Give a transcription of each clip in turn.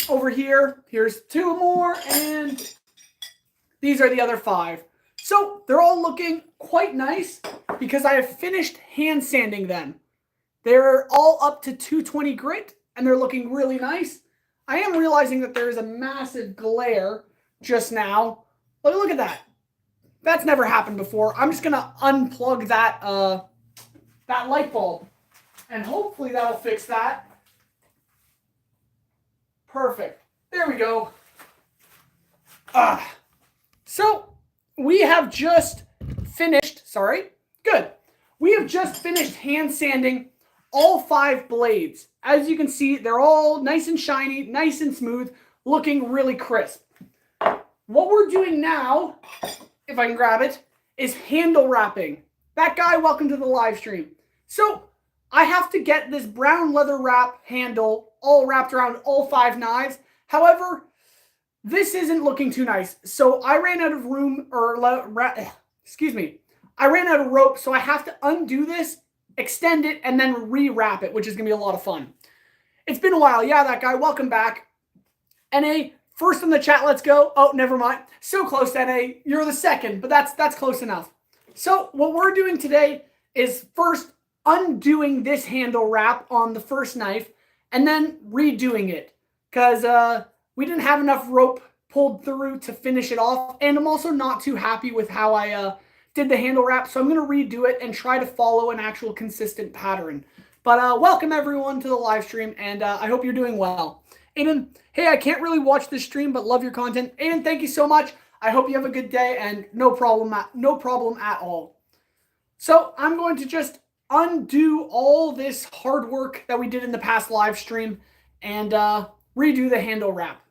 over here, here's 2 more, and these are the other 5. So they're all looking quite nice because I have finished hand sanding them. They're all up to 220 grit, and they're looking really nice. I am realizing that there is a massive glare just now. But look at that. That's never happened before. I'm just going to unplug that, that light bulb, and hopefully that'll fix that. Perfect. There we go. So we have just finished, good. We have just finished hand sanding all 5 blades. As you can see, they're all nice and shiny, nice and smooth, looking really crisp. What we're doing now, if I can grab it, is handle wrapping. That guy, welcome to the live stream. So I have to get this brown leather wrap handle all wrapped around all 5 knives. However, this isn't looking too nice. So I ran out of room, I ran out of rope, so I have to undo this, extend it, and then re-wrap it, which is going to be a lot of fun. It's been a while. Yeah, that guy, welcome back. NA, first in the chat, let's go. Oh, never mind. So close, NA. You're the second, but that's close enough. So what we're doing today is first undoing this handle wrap on the first knife and then redoing it because we didn't have enough rope pulled through to finish it off, and I'm also not too happy with how I did the handle wrap, so I'm going to redo it and try to follow an actual consistent pattern. But welcome everyone to the live stream, and I hope you're doing well. Aiden, hey, I can't really watch this stream, but love your content. Aiden, thank you so much. I hope you have a good day, and no problem at all. So I'm going to just undo all this hard work that we did in the past live stream and redo the handle wrap.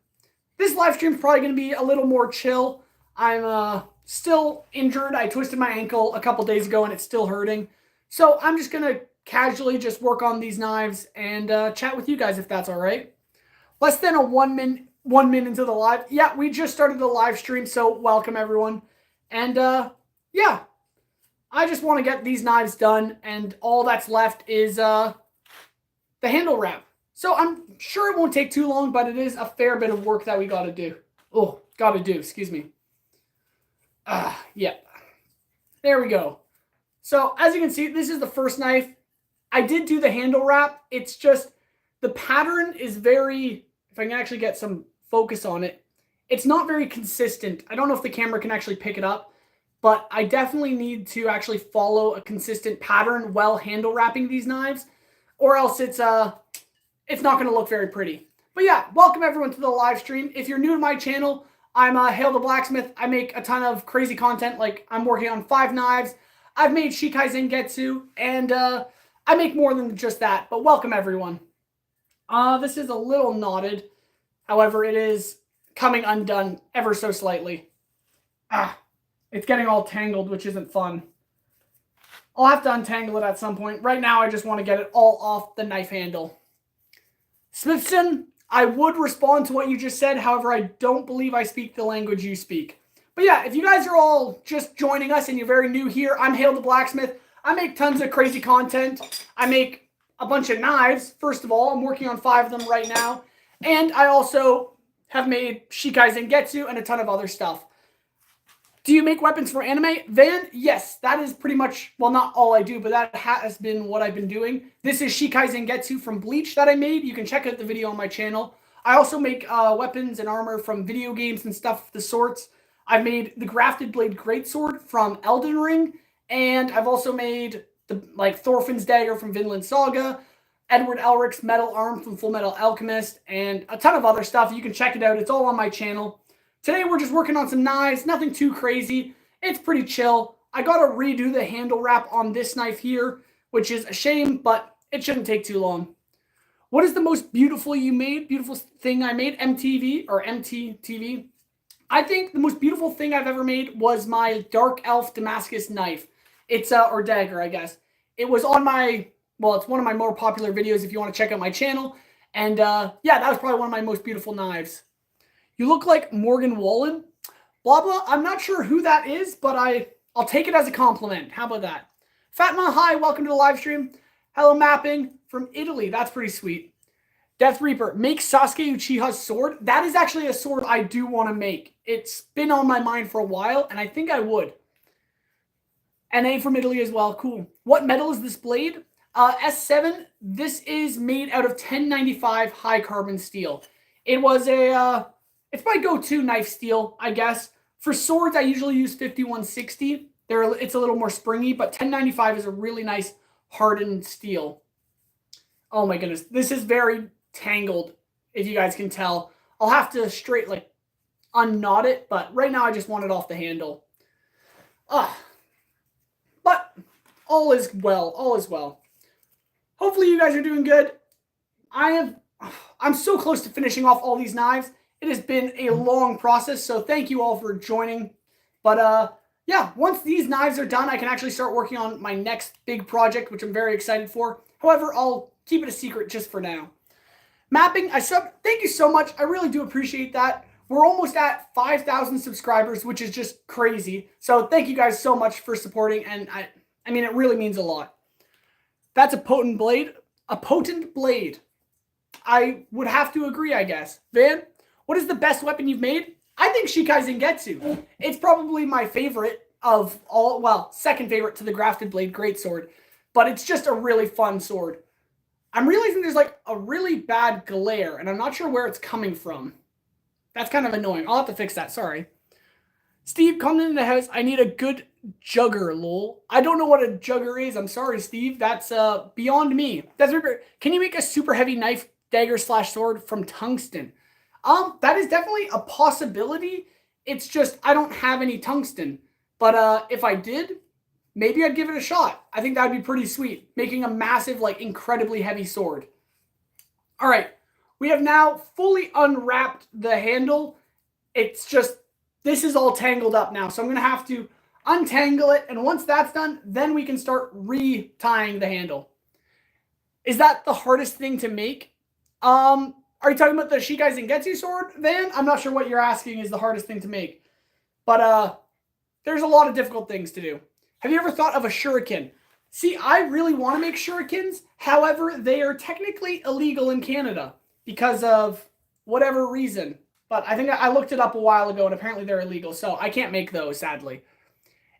This live stream is probably going to be a little more chill. I'm still injured. I twisted my ankle a couple days ago and it's still hurting. So I'm just going to casually just work on these knives and chat with you guys if that's all right. Less than a 1 minute into the live. Yeah, we just started the live stream, so welcome everyone. And yeah, I just want to get these knives done, and all that's left is the handle wrap. So I'm sure it won't take too long, but it is a fair bit of work that we got to do. Excuse me. Yeah. There we go. So as you can see, this is the first knife. I did do the handle wrap. It's just the pattern is very, if I can actually get some focus on it, it's not very consistent. I don't know if the camera can actually pick it up, but I definitely need to actually follow a consistent pattern while handle wrapping these knives, or else it's not going to look very pretty. But yeah, welcome everyone to the live stream. If you're new to my channel, I'm Hail the Blacksmith. I make a ton of crazy content, like I'm working on 5 knives. I've made Shikai Zengetsu, and I make more than just that, but welcome everyone. This is a little knotted. However, it is coming undone ever so slightly. It's getting all tangled, which isn't fun. I'll have to untangle it at some point. Right now, I just want to get it all off the knife handle. Smithson, I would respond to what you just said. However, I don't believe I speak the language you speak. But yeah, if you guys are all just joining us and you're very new here, I'm Hail the Blacksmith. I make tons of crazy content. I make a bunch of knives, first of all. I'm working on 5 of them right now. And I also have made Shikai Zengetsu and a ton of other stuff. Do you make weapons for anime? Van, yes, that is pretty much, well, not all I do, but that has been what I've been doing. This is Shikai Zengetsu from Bleach that I made. You can check out the video on my channel. I also make weapons and armor from video games and stuff of the sorts. I've made the Grafted Blade Greatsword from Elden Ring, and I've also made Thorfinn's Dagger from Vinland Saga, Edward Elric's Metal Arm from Full Metal Alchemist, and a ton of other stuff. You can check it out. It's all on my channel. Today we're just working on some knives, nothing too crazy. It's pretty chill. I got to redo the handle wrap on this knife here, which is a shame, but it shouldn't take too long. What is the most beautiful thing I made? MTV or MTTV? I think the most beautiful thing I've ever made was my Dark Elf Damascus knife. It's or dagger, I guess. It was on my, well, it's one of my more popular videos if you want to check out my channel. And yeah, that was probably one of my most beautiful knives. You look like Morgan Wallen. Blah, blah. I'm not sure who that is, but I'll take it as a compliment. How about that? Fatma, hi. Welcome to the live stream. Hello, Mapping from Italy. That's pretty sweet. Death Reaper, make Sasuke Uchiha's sword. That is actually a sword I do want to make. It's been on my mind for a while, and I think I would. NA from Italy as well. Cool. What metal is this blade? S7. This is made out of 1095 high carbon steel. It was it's my go-to knife steel, I guess. For swords, I usually use 5160. It's a little more springy, but 1095 is a really nice hardened steel. Oh my goodness. This is very tangled, if you guys can tell. I'll have to unknot it, but right now I just want it off the handle. But all is well. All is well. Hopefully you guys are doing good. I'm so close to finishing off all these knives. It has been a long process, so thank you all for joining. But yeah, once these knives are done, I can actually start working on my next big project, which I'm very excited for. However, I'll keep it a secret just for now. Mapping, thank you so much. I really do appreciate that. We're almost at 5,000 subscribers, which is just crazy. So thank you guys so much for supporting, and I mean, it really means a lot. That's a potent blade. A potent blade. I would have to agree, I guess. Van, what is the best weapon you've made? I think Shikai Zangetsu. It's probably my favorite of all, well, second favorite to the Grafted Blade Greatsword, but it's just a really fun sword. I'm realizing there's like a really bad glare, and I'm not sure where it's coming from. That's kind of annoying. I'll have to fix that, sorry. Steve, come into the house. I need a good jugger, lol. I don't know what a jugger is. I'm sorry, Steve. That's beyond me. Can you make a super heavy knife, dagger / sword from tungsten? That is definitely a possibility. It's just I don't have any tungsten. But if I did, maybe I'd give it a shot. I think that would be pretty sweet. Making a massive, like, incredibly heavy sword. All right. We have now fully unwrapped the handle. It's just, this is all tangled up now. So I'm going to have to untangle it. And once that's done, then we can start re-tying the handle. Is that the hardest thing to make? Are you talking about the Shikai Zangetsu sword, Van? I'm not sure what you're asking is the hardest thing to make. But there's a lot of difficult things to do. Have you ever thought of a shuriken? See, I really want to make shurikens. However, they are technically illegal in Canada because of whatever reason. But I think I looked it up a while ago, and apparently they're illegal, so I can't make those, sadly.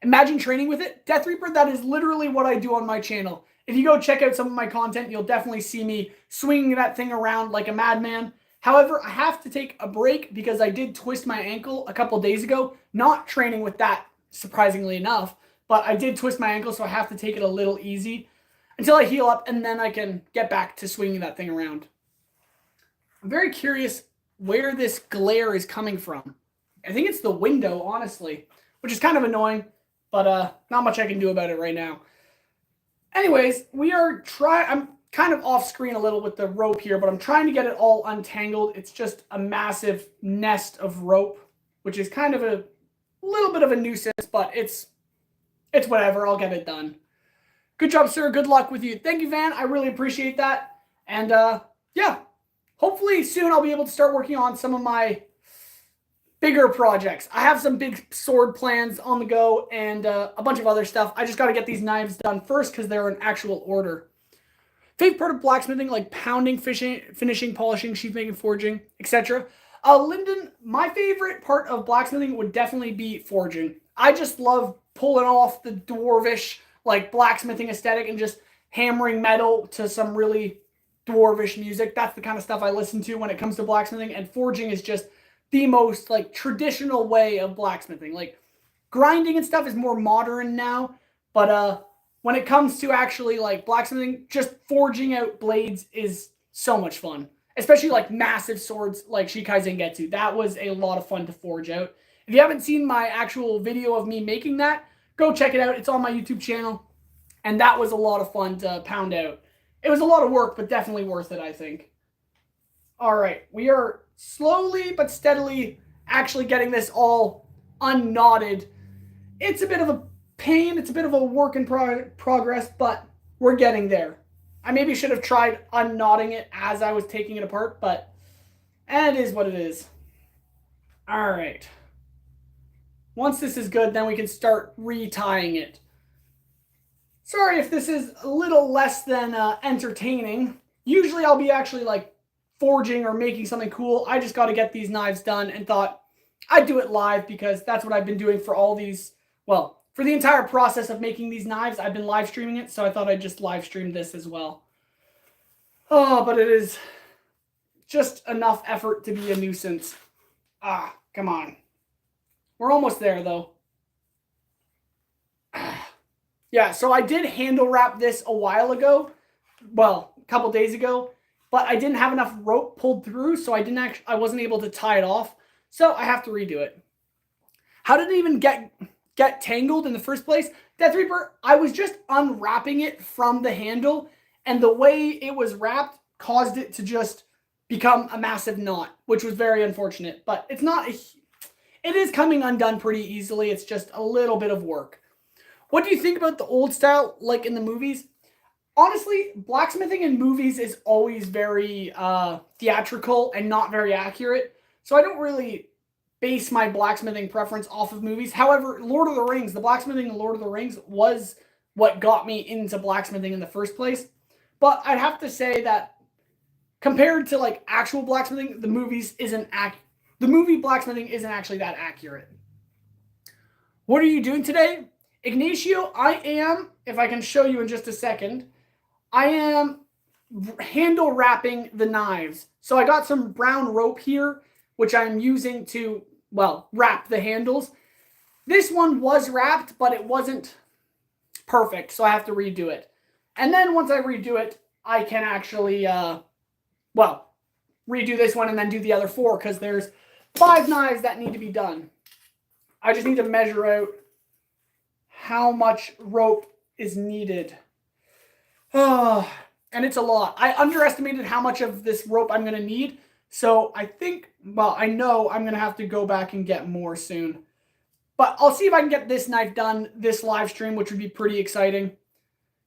Imagine training with it. Death Reaper, that is literally what I do on my channel. If you go check out some of my content, you'll definitely see me swinging that thing around like a madman. However, I have to take a break because I did twist my ankle a couple days ago. Not training with that, surprisingly enough, but I did twist my ankle, so I have to take it a little easy until I heal up, and then I can get back to swinging that thing around. I'm very curious where this glare is coming from. I think it's the window, honestly, which is kind of annoying, but not much I can do about it right now. Anyways, I'm kind of off screen a little with the rope here, but I'm trying to get it all untangled. It's just a massive nest of rope, which is kind of a little bit of a nuisance, but it's whatever. I'll get it done. Good job, sir. Good luck with you. Thank you, Van. I really appreciate that. And yeah, hopefully soon I'll be able to start working on some of my bigger projects. I have some big sword plans on the go and a bunch of other stuff. I just got to get these knives done first because they're in actual order. Favorite part of blacksmithing, like pounding, finishing, polishing, sheath making, forging, etc. Lyndon, my favorite part of blacksmithing would definitely be forging. I just love pulling off the dwarvish, like, blacksmithing aesthetic and just hammering metal to some really dwarvish music. That's the kind of stuff I listen to when it comes to blacksmithing, and forging is just the most, like, traditional way of blacksmithing. Like, grinding and stuff is more modern now, but when it comes to actually, like, blacksmithing, just forging out blades is so much fun. Especially, like, massive swords like Shikai Zangetsu. That was a lot of fun to forge out. If you haven't seen my actual video of me making that, go check it out. It's on my YouTube channel. And that was a lot of fun to pound out. It was a lot of work, but definitely worth it, I think. All right. We are slowly but steadily actually getting this all unknotted. It's a bit of a pain. It's a bit of a work in progress, but we're getting there. I maybe should have tried unknotting it as I was taking it apart, but it is what it is. All right. Once this is good, then we can start retying it. Sorry if this is a little less than entertaining. Usually I'll be actually, like, forging or making something cool. I just got to get these knives done and thought I'd do it live because that's what I've been doing for all these, well, for the entire process of making these knives. I've been live streaming it, so I thought I'd just live stream this as well. Oh, but it is just enough effort to be a nuisance. Ah, come on. We're almost there, though. Yeah, so I did handle wrap this a while ago. Well, a couple days ago. But I didn't have enough rope pulled through, so I wasn't able to tie it off. So I have to redo it. How did it even get tangled in the first place? Death Reaper, I was just unwrapping it from the handle, and the way it was wrapped caused it to just become a massive knot, which was very unfortunate. But it's not it is coming undone pretty easily. It's just a little bit of work. What do you think about the old style, like in the movies? Honestly, blacksmithing in movies is always very theatrical and not very accurate. So I don't really base my blacksmithing preference off of movies. However, Lord of the Rings, the blacksmithing in Lord of the Rings was what got me into blacksmithing in the first place. But I'd have to say that compared to like actual blacksmithing, the movie blacksmithing isn't actually that accurate. What are you doing today? Ignacio, I am, if I can show you in just a second, I am handle wrapping the knives. So I got some brown rope here, which I'm using to, well, wrap the handles. This one was wrapped, but it wasn't perfect, so I have to redo it. And then once I redo it, I can actually, redo this one and then do the other 4, because there's 5 knives that need to be done. I just need to measure out how much rope is needed. Oh, and it's a lot. I underestimated how much of this rope I'm going to need. So I think, well, I know I'm going to have to go back and get more soon. But I'll see if I can get this knife done this live stream, which would be pretty exciting.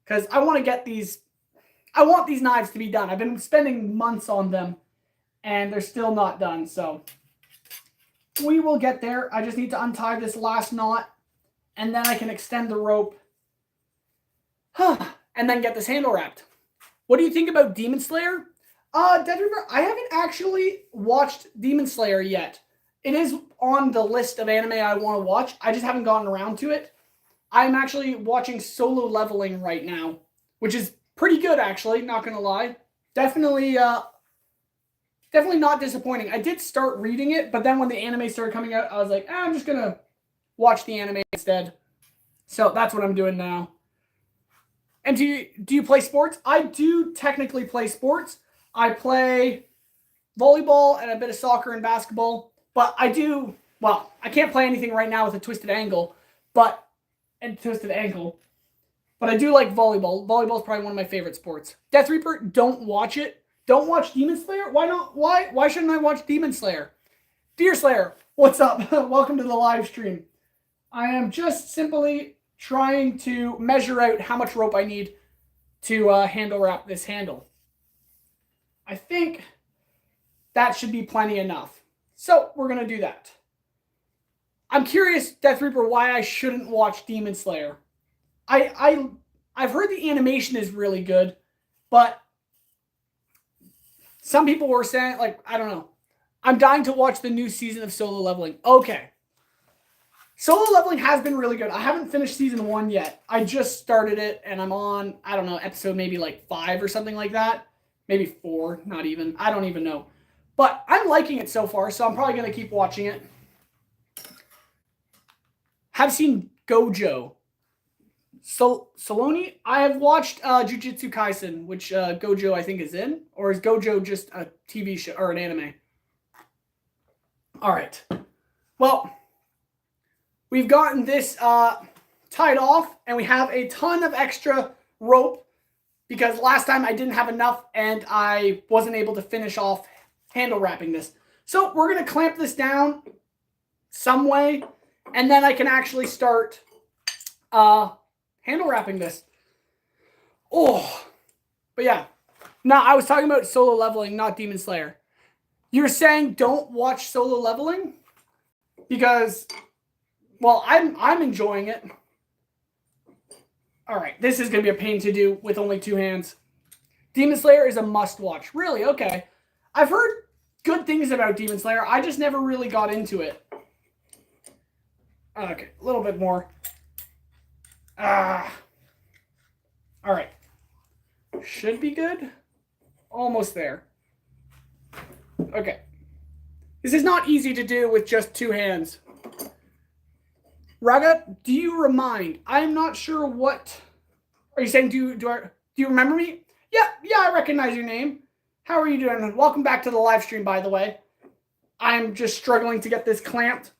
Because I want to get these, I want these knives to be done. I've been spending months on them, and they're still not done. So we will get there. I just need to untie this last knot, and then I can extend the rope. And then get this handle wrapped. What do you think about Demon Slayer? Dead Reaper, I haven't actually watched Demon Slayer yet. It is on the list of anime I want to watch. I just haven't gotten around to it. I'm actually watching Solo Leveling right now, which is pretty good, actually, not going to lie. Definitely not disappointing. I did start reading it, but then when the anime started coming out, I was like, I'm just going to watch the anime instead. So that's what I'm doing now. And do you play sports? I do technically play sports. I play volleyball and a bit of soccer and basketball. But I do, well, I can't play anything right now with a twisted ankle. But I do like volleyball. Volleyball is probably one of my favorite sports. Death Reaper, don't watch it. Don't watch Demon Slayer? Why not? Why shouldn't I watch Demon Slayer? Deer Slayer, what's up? Welcome to the live stream. I am just simply trying to measure out how much rope I need to handle wrap this handle. I think that should be plenty enough. So we're going to do that. I'm curious, Death Reaper, why I shouldn't watch Demon Slayer. I've heard the animation is really good, but some people were saying, like, I don't know. I'm dying to watch the new season of Solo Leveling. Okay. Solo Leveling has been really good. I haven't finished season 1 yet. I just started it, and I'm on, I don't know, episode maybe like 5 or something like that. Maybe 4, not even. I don't even know. But I'm liking it so far, so I'm probably going to keep watching it. Have seen Gojo. Saloni? I have watched Jujutsu Kaisen, which Gojo I think is in. Or is Gojo just a TV show or an anime? All right. Well, we've gotten this tied off, and we have a ton of extra rope because last time I didn't have enough and I wasn't able to finish off handle wrapping this. So we're going to clamp this down some way, and then I can actually start handle wrapping this. Oh, but yeah. Now, I was talking about Solo Leveling, not Demon Slayer. You're saying don't watch Solo Leveling? Because, well, I'm enjoying it. All right, this is going to be a pain to do with only 2 hands. Demon Slayer is a must-watch. Really? Okay. I've heard good things about Demon Slayer. I just never really got into it. Okay, a little bit more. All right. Should be good. Almost there. Okay. This is not easy to do with just 2 hands. Raga, do you remind? I'm not sure what. Are you saying do you remember me? Yeah, I recognize your name. How are you doing? Welcome back to the live stream, by the way. I'm just struggling to get this clamped.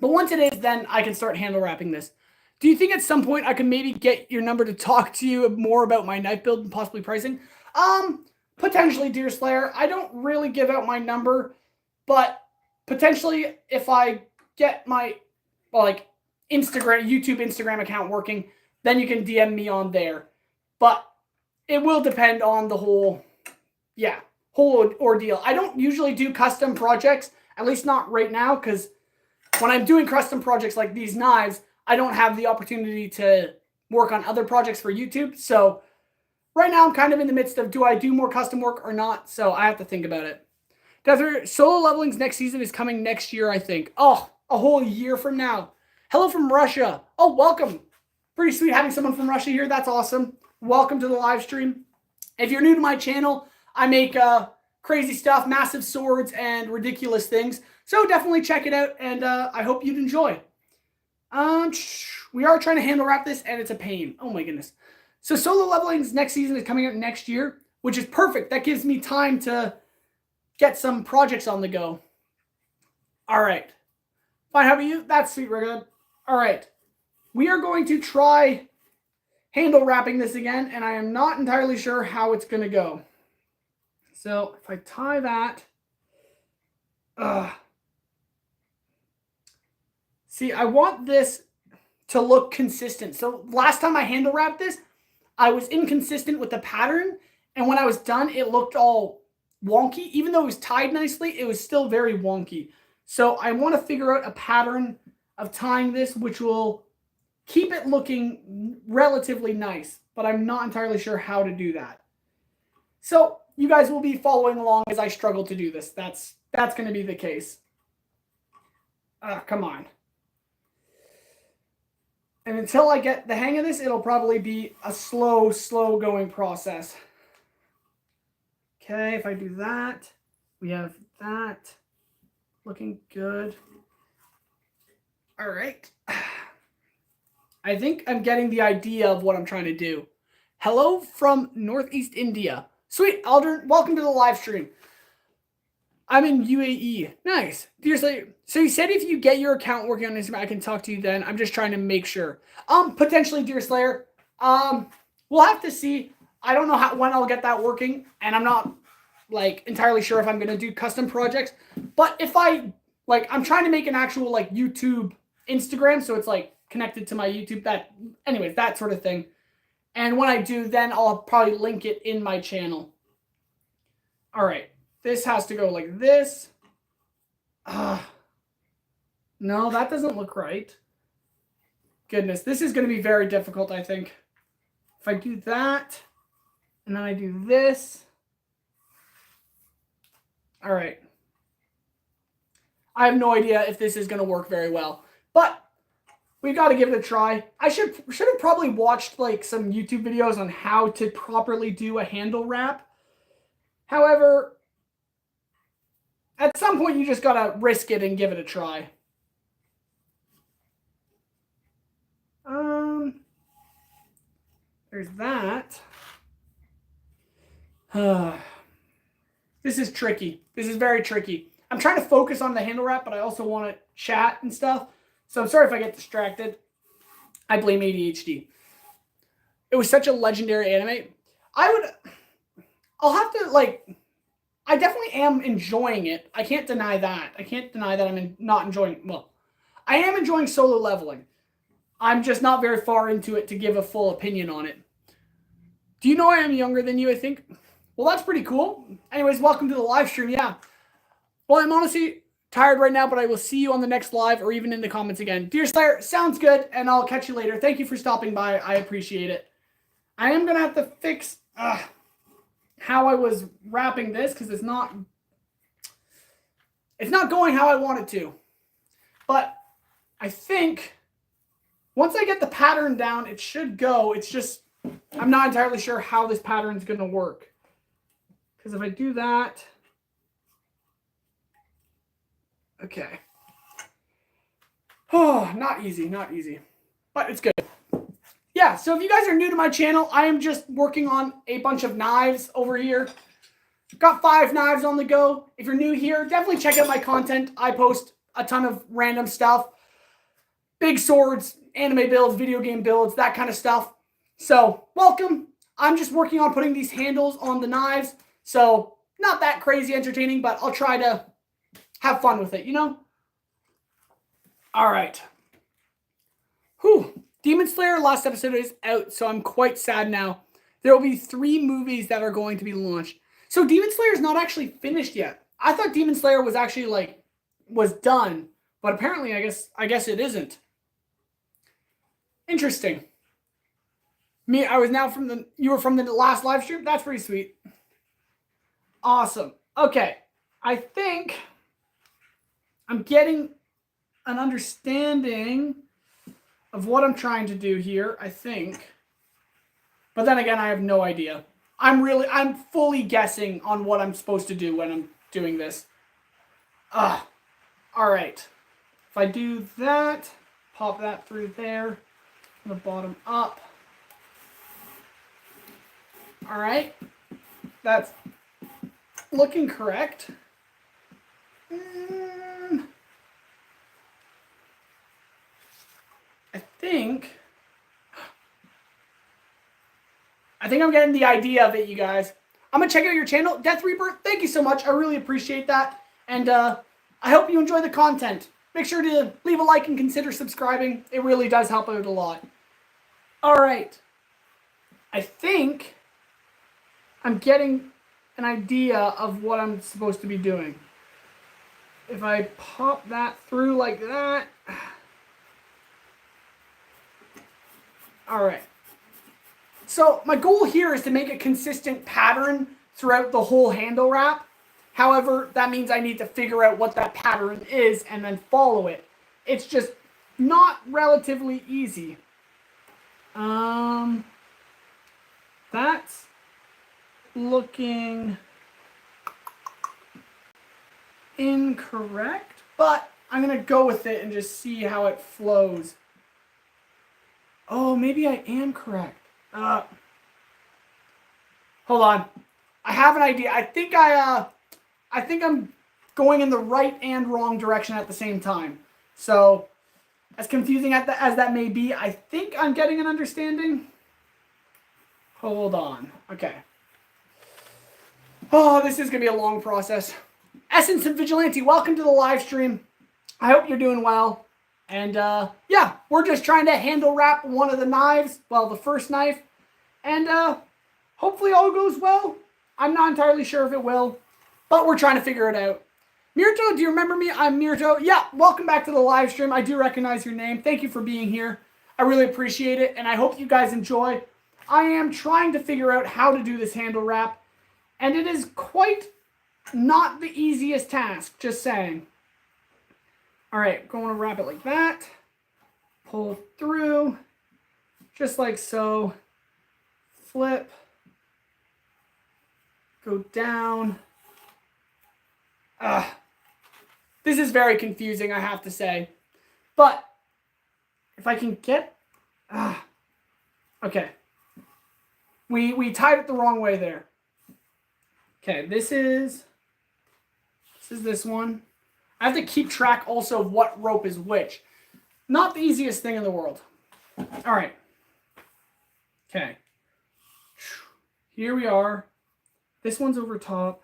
But once it is, then I can start handle wrapping this. Do you think at some point I can maybe get your number to talk to you more about my knife build and possibly pricing? Potentially, Deer Slayer. I don't really give out my number, but potentially if I get my YouTube Instagram account working, then you can DM me on there. But it will depend on the whole ordeal. I don't usually do custom projects, at least not right now, because when I'm doing custom projects like these knives, I don't have the opportunity to work on other projects for YouTube. So right now I'm kind of in the midst of, do I do more custom work or not? So I have to think about it. Desert Solo Leveling's next season is coming next year, I think. Oh, a whole year from now. Hello from Russia. Oh, welcome. Pretty sweet having someone from Russia here. That's awesome. Welcome to the live stream. If you're new to my channel, I make crazy stuff, massive swords, and ridiculous things. So definitely check it out, and I hope you'd enjoy. We are trying to handle wrap this, and it's a pain. Oh my goodness. So Solo Leveling's next season is coming out next year, which is perfect. That gives me time to get some projects on the go. All right. Fine, how about you? That's sweet, Rigga. All right. We are going to try handle wrapping this again, and I am not entirely sure how it's going to go. So if I tie that, see, I want this to look consistent. So last time I handle wrapped this, I was inconsistent with the pattern, and when I was done, it looked all wonky. Even though it was tied nicely, it was still very wonky. So I want to figure out a pattern of tying this, which will keep it looking relatively nice, but I'm not entirely sure how to do that. So you guys will be following along as I struggle to do this. That's going to be the case. Come on. And until I get the hang of this, it'll probably be a slow going process. Okay, if I do that, we have that looking good. All right. I think I'm getting the idea of what I'm trying to do. Hello from Northeast India. Sweet, Aldrin, welcome to the live stream. I'm in UAE. Nice. So you said if you get your account working on Instagram, I can talk to you then. I'm just trying to make sure. Potentially, Deer Slayer. We'll have to see. I don't know when I'll get that working, and I'm not entirely sure if I'm gonna do custom projects. But if I'm trying to make an actual YouTube Instagram, so it's connected to my YouTube. That sort of thing. And when I do, then I'll probably link it in my channel. All right. This has to go like this. No, that doesn't look right. Goodness, this is going to be very difficult, I think. If I do that, and then I do this. All right. I have no idea if this is going to work very well. But we've got to give it a try. I should have probably watched some YouTube videos on how to properly do a handle wrap. However, at some point you just got to risk it and give it a try. There's that. This is tricky. This is very tricky. I'm trying to focus on the handle wrap, but I also want to chat and stuff. So I'm sorry if I get distracted. I blame ADHD. It was such a legendary anime. I'll have to I definitely am enjoying it. I can't deny that. I can't deny that I'm not enjoying, well, I am enjoying Solo Leveling. I'm just not very far into it to give a full opinion on it. Do you know I am younger than you, I think? Well, that's pretty cool. Anyways, welcome to the live stream. Yeah. Well, I'm honestly tired right now, but I will see you on the next live or even in the comments again. Deer Slayer, sounds good, and I'll catch you later. Thank you for stopping by. I appreciate it. I am going to have to fix how I was wrapping this because it's not It's not going how I want it to. But I think once I get the pattern down, it should go. It's just, I'm not entirely sure how this pattern is going to work. Because if I do that, okay. Oh, not easy, not easy. But it's good. Yeah, so if you guys are new to my channel, I am just working on a bunch of knives over here. Got 5 knives on the go. If you're new here, definitely check out my content. I post a ton of random stuff. Big swords, anime builds, video game builds, that kind of stuff. So, welcome. I'm just working on putting these handles on the knives. So, not that crazy entertaining, but I'll try to have fun with it, you know? All right. Whew. Demon Slayer last episode is out, so I'm quite sad now. There will be 3 movies that are going to be launched. So Demon Slayer is not actually finished yet. I thought Demon Slayer was actually was done, but apparently I guess it isn't. Interesting. You were from the last live stream? That's pretty sweet. Awesome. Okay. I think I'm getting an understanding of what I'm trying to do here, I think. But then again, I have no idea. I'm fully guessing on what I'm supposed to do when I'm doing this. All right. If I do that, pop that through there, from the bottom up. All right. That's looking correct. I think I'm getting the idea of it, you guys. I'm going to check out your channel. Death Reaper, thank you so much. I really appreciate that. And I hope you enjoy the content. Make sure to leave a like and consider subscribing. It really does help out a lot. All right. I think I'm getting an idea of what I'm supposed to be doing. If I pop that through like that. All right. So my goal here is to make a consistent pattern throughout the whole handle wrap. However, that means I need to figure out what that pattern is and then follow it. It's just not relatively easy. That's looking incorrect, but I'm going to go with it and just see how it flows. Oh, maybe I am correct. Hold on. I have an idea. I think I'm going in the right and wrong direction at the same time. So, as confusing as that may be, I think I'm getting an understanding. Hold on. Okay. Oh, this is going to be a long process. Essence and Vigilante, welcome to the live stream. I hope you're doing well. And, yeah, we're just trying to handle wrap one of the knives. Well, the first knife. And, hopefully all goes well. I'm not entirely sure if it will. But we're trying to figure it out. Mirto, do you remember me? I'm Mirto. Yeah, welcome back to the live stream. I do recognize your name. Thank you for being here. I really appreciate it. And I hope you guys enjoy. I am trying to figure out how to do this handle wrap. And it is quite not the easiest task. Just saying. All right, going to wrap it like that. Pull through, just like so. Flip. Go down. This is very confusing, I have to say. But if I can get... okay. We tied it the wrong way there. Okay, this is this one. I have to keep track also of what rope is which. Not the easiest thing in the world. All right. Okay. Here we are. This one's over top.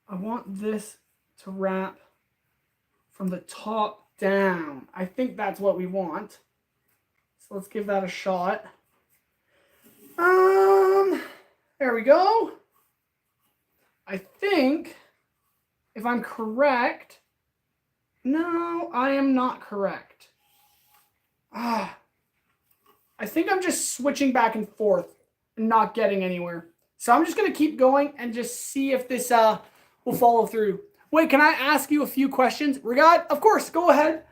I want this to wrap from the top down. I think that's what we want. So let's give that a shot. There we go. I think... if I'm correct, no, I am not correct. I think I'm just switching back and forth and not getting anywhere. So I'm just going to keep going and just see if this will follow through. Wait, can I ask you a few questions? Regard, of course, go ahead.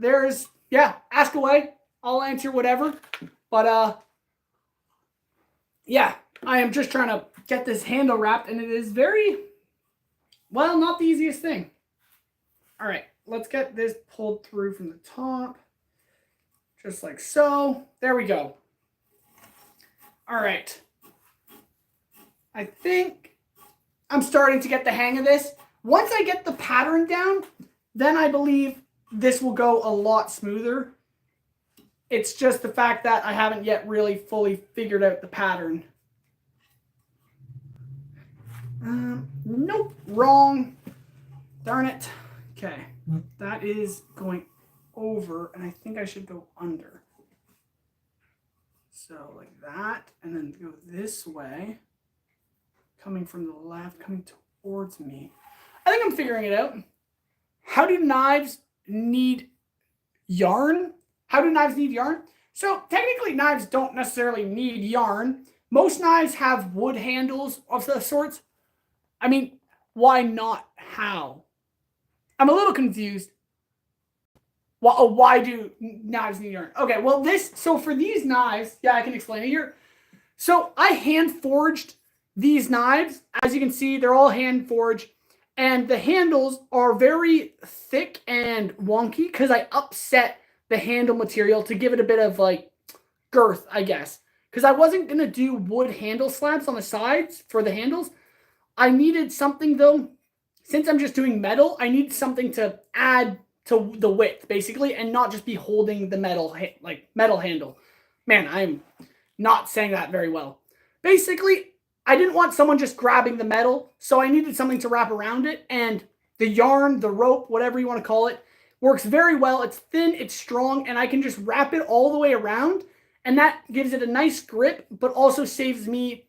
Ask away. I'll answer whatever. But, yeah, I am just trying to get this handle wrapped, and it is very, well, not the easiest thing. All right, let's get this pulled through from the top. Just like so. There we go. All right. I think I'm starting to get the hang of this. Once I get the pattern down, then I believe this will go a lot smoother. It's just the fact that I haven't yet really fully figured out the pattern. Nope, wrong. Darn it. Okay, that is going over, and I think I should go under. So like that, and then go this way, coming from the left, coming towards me. I think I'm figuring it out. How do knives need yarn? So technically knives don't necessarily need yarn. Most knives have wood handles of the sorts. I mean, why not? How? I'm a little confused. Why do knives need yarn? Okay, well so for these knives, yeah, I can explain it here. So I hand forged these knives. As you can see, they're all hand forged. And the handles are very thick and wonky because I upset the handle material to give it a bit of like girth, I guess. Because I wasn't going to do wood handle slabs on the sides for the handles. I needed something though. Since I'm just doing metal, I need something to add to the width basically and not just be holding the metal handle. Man, I'm not saying that very well. Basically, I didn't want someone just grabbing the metal, so I needed something to wrap around it, and the yarn, the rope, whatever you want to call it, works very well. It's thin, it's strong, and I can just wrap it all the way around, and that gives it a nice grip, but also saves me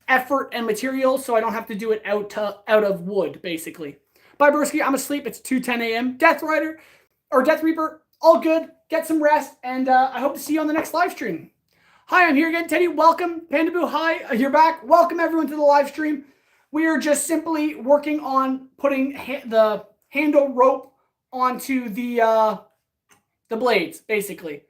effort and material, so I don't have to do it out of wood, basically. Bye, Broski. I'm asleep. It's 2:10 a.m. Death Reaper, all good. Get some rest, and I hope to see you on the next live stream. Hi, I'm here again. Teddy, welcome. Panda Boo, hi. You're back. Welcome, everyone, to the live stream. We are just simply working on putting the handle rope onto the blades, basically.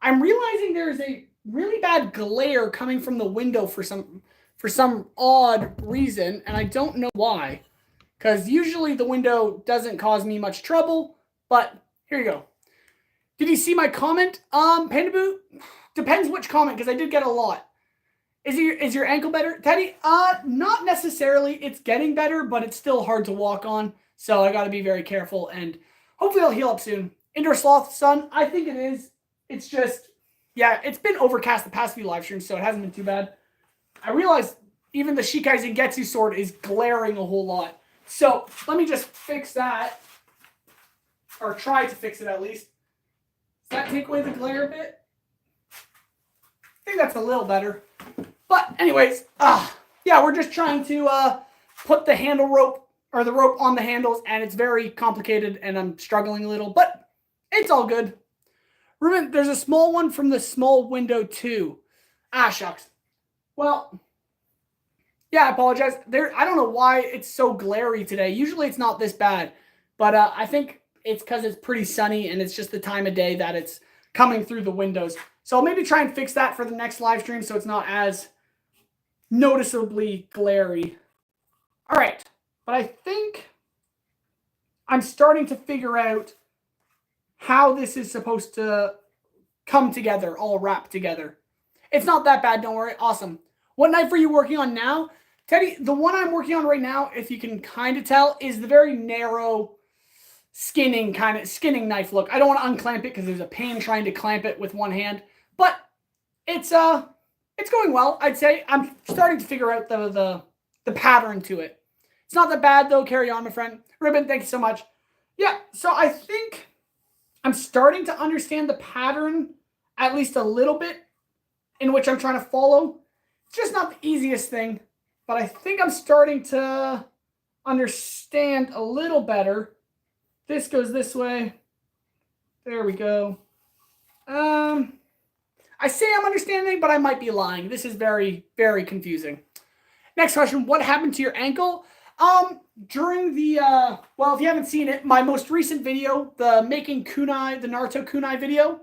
I'm realizing there's a really bad glare coming from the window for some odd reason, and I don't know why. Because usually the window doesn't cause me much trouble, but here you go. Did you see my comment, Panda Boo? Depends which comment, because I did get a lot. Is your ankle better, Teddy? Not necessarily. It's getting better, but it's still hard to walk on, so I got to be very careful, and hopefully I'll heal up soon. Indoor Sloth, sun, I think it is. It's just, yeah, it's been overcast the past few live streams, so it hasn't been too bad. I realize even the Shikai Zangetsu sword is glaring a whole lot. So let me just fix that, or try to fix it at least. Does that take away the glare a bit? I think that's a little better. But anyways, yeah, we're just trying to put the handle rope, or the rope on the handles, and it's very complicated, and I'm struggling a little, but it's all good. Ruben, there's a small one from the small window too. Ah, shucks. Well, yeah, I apologize. I don't know why it's so glary today. Usually it's not this bad, but I think it's because it's pretty sunny, and it's just the time of day that it's coming through the windows. So I'll maybe try and fix that for the next live stream so it's not as noticeably glary. All right, but I think I'm starting to figure out how this is supposed to come together, all wrapped together. It's not that bad, don't worry. Awesome. What knife are you working on now? Teddy, the one I'm working on right now, if you can kind of tell, is the very narrow skinning knife look. I don't want to unclamp it because there's a pain trying to clamp it with one hand, but it's going well, I'd say. I'm starting to figure out the pattern to it. It's not that bad though. Carry on, my friend. Ribbon, thank you so much. Yeah, so I think I'm starting to understand the pattern at least a little bit in which I'm trying to follow. It's just not the easiest thing, but I think I'm starting to understand a little better. This goes this way. There we go. I say I'm understanding, but I might be lying. This is very, very confusing. Next question. What happened to your ankle? During the, well, if you haven't seen it, my most recent video, the making kunai, the Naruto kunai video,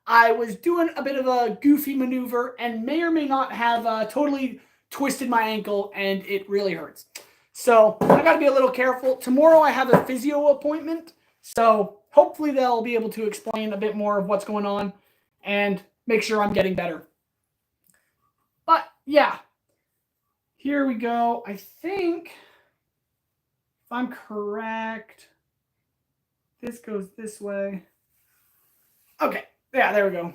I was doing a bit of a goofy maneuver and may or may not have totally twisted my ankle, and it really hurts. So I got to be a little careful. Tomorrow I have a physio appointment, so hopefully they'll be able to explain a bit more of what's going on and make sure I'm getting better. But yeah, here we go. I think, if I'm correct, this goes this way. Okay, yeah, there we go.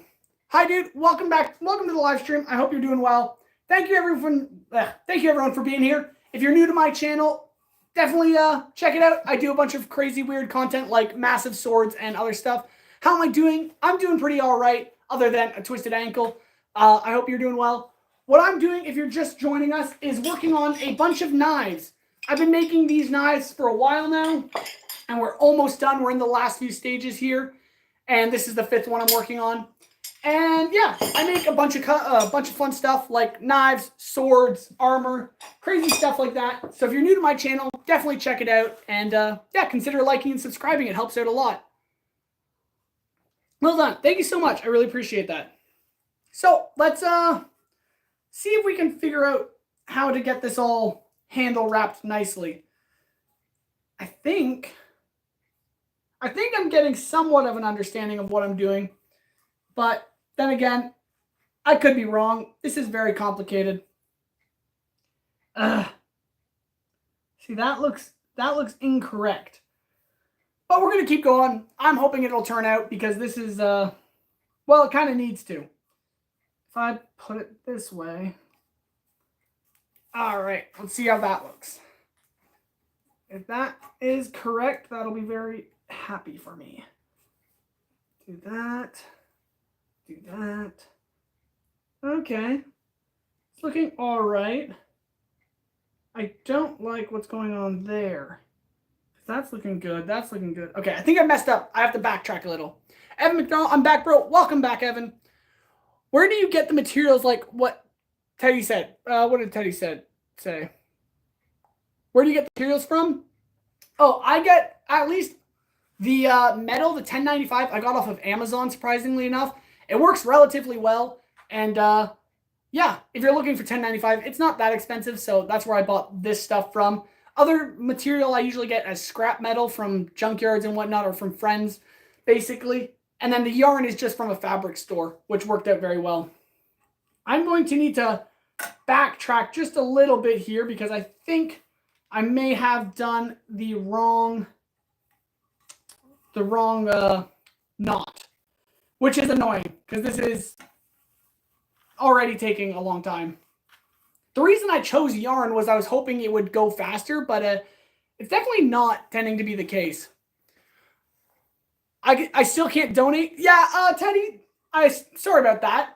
Hi, dude. Welcome back. Welcome to the live stream. I hope you're doing well. Thank you, everyone for being here. If you're new to my channel, definitely check it out. I do a bunch of crazy, weird content like massive swords and other stuff. How am I doing? I'm doing pretty all right, other than a twisted ankle. I hope you're doing well. What I'm doing, if you're just joining us, is working on a bunch of knives. I've been making these knives for a while now, and we're almost done. We're in the last few stages here, and this is the 5th one I'm working on. And yeah, I make a bunch of fun stuff like knives, swords, armor, crazy stuff like that. So if you're new to my channel, definitely check it out. And yeah, consider liking and subscribing. It helps out a lot. Well done. Thank you so much. I really appreciate that. So let's see if we can figure out how to get this all handle wrapped nicely. I think I'm getting somewhat of an understanding of what I'm doing. But then again, I could be wrong. This is very complicated. See, that looks incorrect. But we're going to keep going. I'm hoping it'll turn out because this is, well, it kind of needs to. If I put it this way. All right, let's see how that looks. If that is correct, that'll be very happy for me. Do that. Do that. Okay. It's looking all right. I don't like what's going on there. That's looking good. That's looking good. Okay, I think I messed up. I have to backtrack a little. Evan McDonald, I'm back, bro. Welcome back, Evan. Where do you get the materials like what Teddy said? What did Teddy say? Where do you get the materials from? Oh, I get at least the metal, the 1095, I got off of Amazon, surprisingly enough. It works relatively well. And yeah, if you're looking for 1095, it's not that expensive. So that's where I bought this stuff from. Other material I usually get as scrap metal from junkyards and whatnot, or from friends, basically. And then the yarn is just from a fabric store, which worked out very well. I'm going to need to backtrack just a little bit here because I think I may have done the wrong knot, which is annoying because this is already taking a long time. The reason I chose yarn was I was hoping it would go faster, but it's definitely not tending to be the case. I still can't donate. Yeah, Teddy, sorry about that.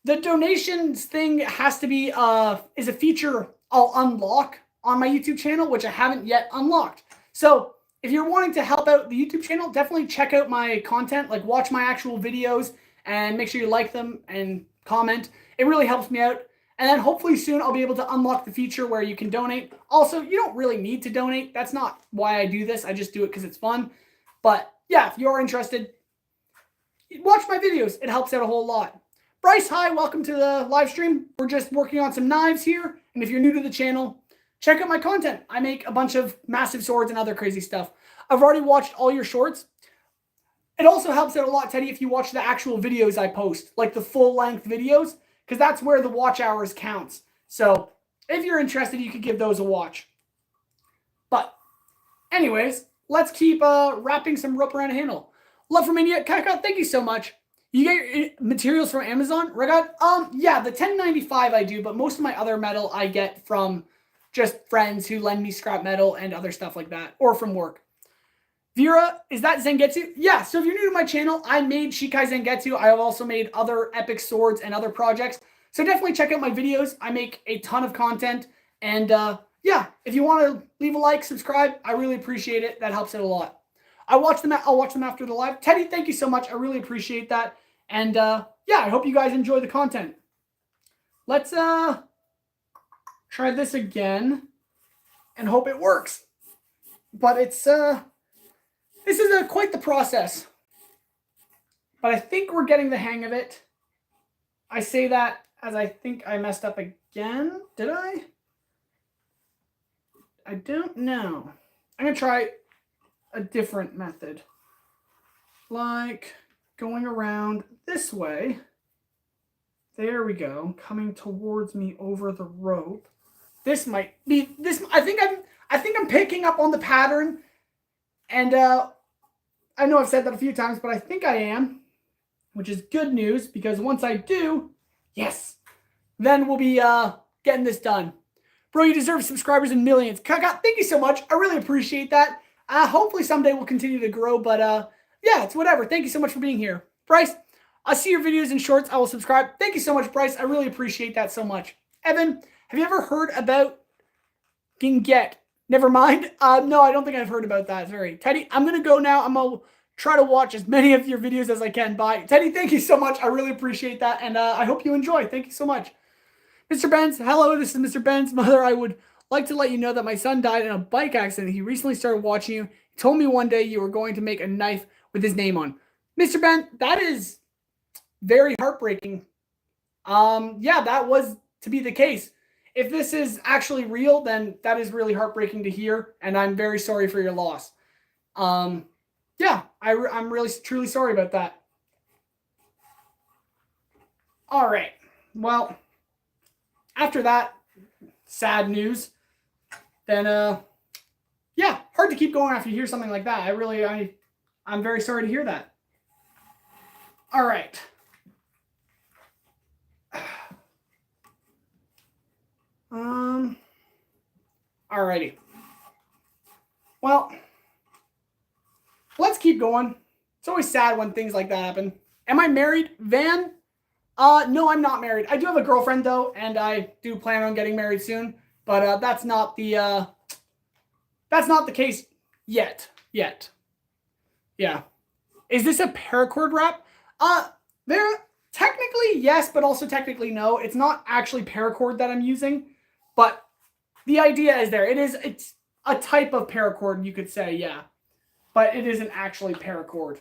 The donations thing has to be is a feature I'll unlock on my YouTube channel, which I haven't yet unlocked. So if you're wanting to help out the YouTube channel, definitely check out my content, like watch my actual videos and make sure you like them and comment. It really helps me out. And then hopefully soon I'll be able to unlock the feature where you can donate. Also, you don't really need to donate. That's not why I do this. I just do it because it's fun. But yeah, if you're interested, watch my videos. It helps out a whole lot. Bryce, hi, welcome to the live stream. We're just working on some knives here. And if you're new to the channel, check out my content. I make a bunch of massive swords and other crazy stuff. I've already watched all your shorts. It also helps out a lot, Teddy, if you watch the actual videos I post, like the full-length videos, because that's where the watch hours counts. So if you're interested, you could give those a watch. But anyways, let's keep wrapping some rope around a handle. Love from India. Kaka, thank you so much. You get your materials from Amazon? Regard? Yeah, the 1095 I do, but most of my other metal I get from just friends who lend me scrap metal and other stuff like that, or from work. Vera, is that Zangetsu? Yeah, so if you're new to my channel, I made Shikai Zangetsu. I have also made other epic swords and other projects. So definitely check out my videos. I make a ton of content. And yeah, if you want to leave a like, subscribe, I really appreciate it. That helps out a lot. I'll watch them after the live. Teddy, thank you so much. I really appreciate that. And yeah, I hope you guys enjoy the content. Let's try this again. and hope it works. But it's this is quite the process. But I think we're getting the hang of it. I say that as I think I messed up again. Did I? I don't know. I'm going to try a different method. Like going around this way. There we go. Coming towards me over the rope. This might be this. I think I'm picking up on the pattern, and I know I've said that a few times, but I think I am, which is good news because once I do, yes, then we'll be getting this done. Bro, you deserve subscribers in millions. Kaka, thank you so much. I really appreciate that. Hopefully someday we'll continue to grow, but yeah, it's whatever. Thank you so much for being here. Bryce, I see your videos and shorts. I will subscribe. Thank you so much, Bryce. I really appreciate that so much. Evan, have you ever heard about Ginget? Never mind. No, I don't think I've heard about that. It's very Teddy. I'm gonna go now. I'm gonna try to watch as many of your videos as I can. Bye, Teddy. Thank you so much. I really appreciate that, and I hope you enjoy. Thank you so much, Mr. Benz. Hello, this is Mr. Benz. Mother, I would like to let you know that my son died in a bike accident. He recently started watching you. He told me one day you were going to make a knife with his name on. Mr. Ben, that is very heartbreaking. Yeah, that was to be the case. If this is actually real, then that is really heartbreaking to hear, and I'm very sorry for your loss. Yeah, I'm really truly sorry about that. All right. Well, after that sad news, then yeah, hard to keep going after you hear something like that. I'm very sorry to hear that. All right. Alrighty. Well, let's keep going. It's always sad when things like that happen. Am I married, Van? No, I'm not married. I do have a girlfriend though, and I do plan on getting married soon. But that's not the case yet. Yeah. Is this a paracord wrap? There technically yes, but also technically no. It's not actually paracord that I'm using, but the idea is there. It's a type of paracord, you could say, yeah. But it isn't actually paracord.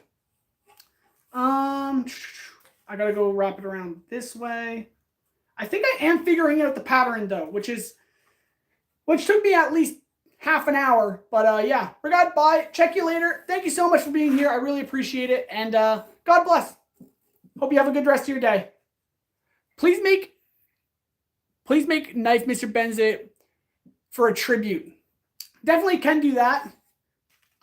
I gotta go wrap it around this way. I think I am figuring out the pattern though, which took me at least half an hour. But yeah, regard, bye. Check you later. Thank you so much for being here. I really appreciate it. And God bless. Hope you have a good rest of your day. Please make Knife Mr. Benz for a tribute. Definitely can do that.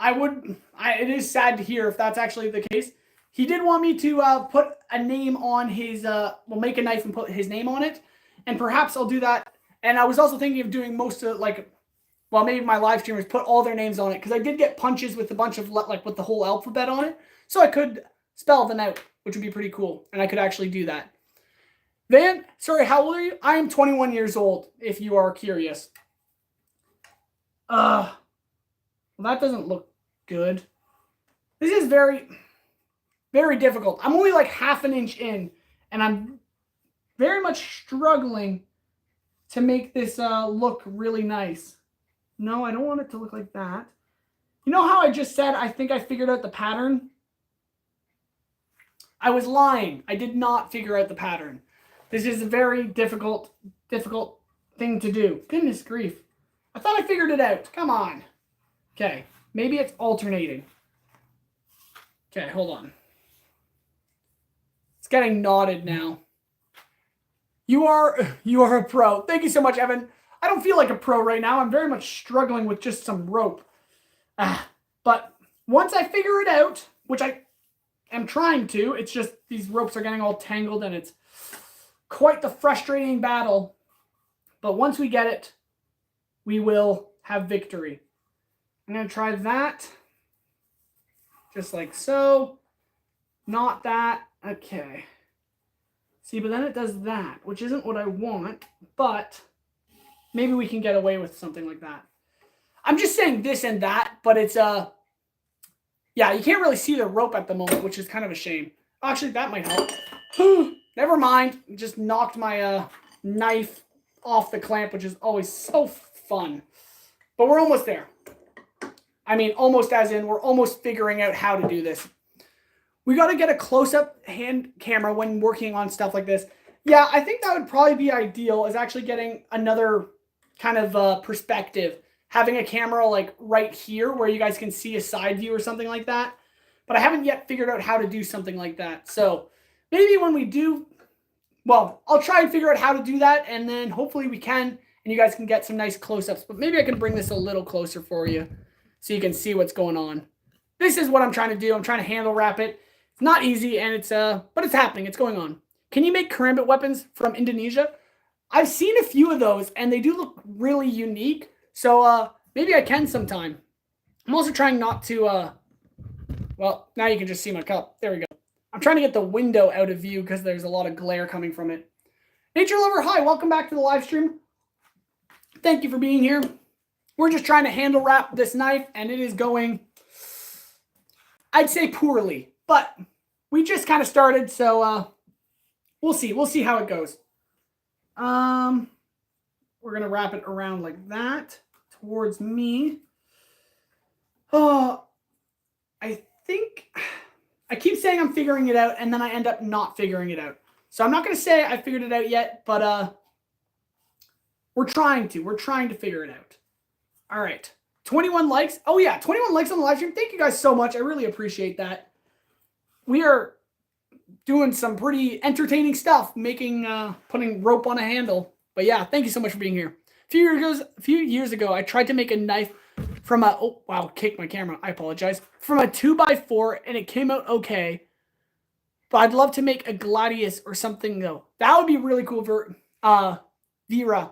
It is sad to hear if that's actually the case. He did want me to put a name on his, make a knife and put his name on it. And perhaps I'll do that. And I was also thinking of doing most of, maybe my live streamers put all their names on it. Because I did get punches with a bunch of, with the whole alphabet on it. So I could spell them out, which would be pretty cool. And I could actually do that. Van, sorry, how old are you? I am 21 years old, if you are curious. Well, that doesn't look good. This is very, very difficult. I'm only like half an inch in, and I'm very much struggling to make this look really nice. No, I don't want it to look like that. You know how I just said I think I figured out the pattern? I was lying. I did not figure out the pattern. This is a very difficult thing to do. Goodness grief. I thought I figured it out. Come on. Okay. Maybe it's alternating. Okay, hold on. It's getting knotted now. You are a pro. Thank you so much, Evan. I don't feel like a pro right now. I'm very much struggling with just some rope. But once I figure it out, which I am trying to, it's just these ropes are getting all tangled and it's quite the frustrating battle. But once we get it, we will have victory. I'm going to try that. Just like so. Not that. Okay. See, but then it does that, which isn't what I want, but maybe we can get away with something like that. I'm just saying this and that, but it's, yeah, you can't really see the rope at the moment, which is kind of a shame. Actually, that might help. Never mind. Just knocked my knife off the clamp, which is always so fun. But we're almost there. I mean, almost as in we're almost figuring out how to do this. We got to get a close-up hand camera when working on stuff like this. Yeah, I think that would probably be ideal, is actually getting another kind of perspective. Having a camera like right here where you guys can see a side view or something like that. But I haven't yet figured out how to do something like that. So maybe when we do, well, I'll try and figure out how to do that, and then hopefully we can, and you guys can get some nice close-ups. But maybe I can bring this a little closer for you so you can see what's going on. This is what I'm trying to do. I'm trying to handle wrap it. It's not easy, and but it's happening. It's going on. Can you make karambit weapons from Indonesia? I've seen a few of those, and they do look really unique. So maybe I can sometime. I'm also trying not to, well, now you can just see my cup. There we go. I'm trying to get the window out of view because there's a lot of glare coming from it. Nature Lover, hi. Welcome back to the live stream. Thank you for being here. We're just trying to handle wrap this knife, and it is going, I'd say, poorly. But we just kind of started, so we'll see. We'll see how it goes. We're going to wrap it around like that towards me. Oh, I think I keep saying I'm figuring it out, and then I end up not figuring it out. So I'm not going to say I figured it out yet, but we're trying to. We're trying to figure it out. All right. 21 likes. Oh, yeah. 21 likes on the live stream. Thank you guys so much. I really appreciate that. We are doing some pretty entertaining stuff, putting rope on a handle. But yeah, thank you so much for being here. A few years ago, I tried to make a knife from a, oh, wow, kicked my camera. I apologize. From a 2x4, and it came out okay. But I'd love to make a gladius or something, though. That would be really cool for Vera.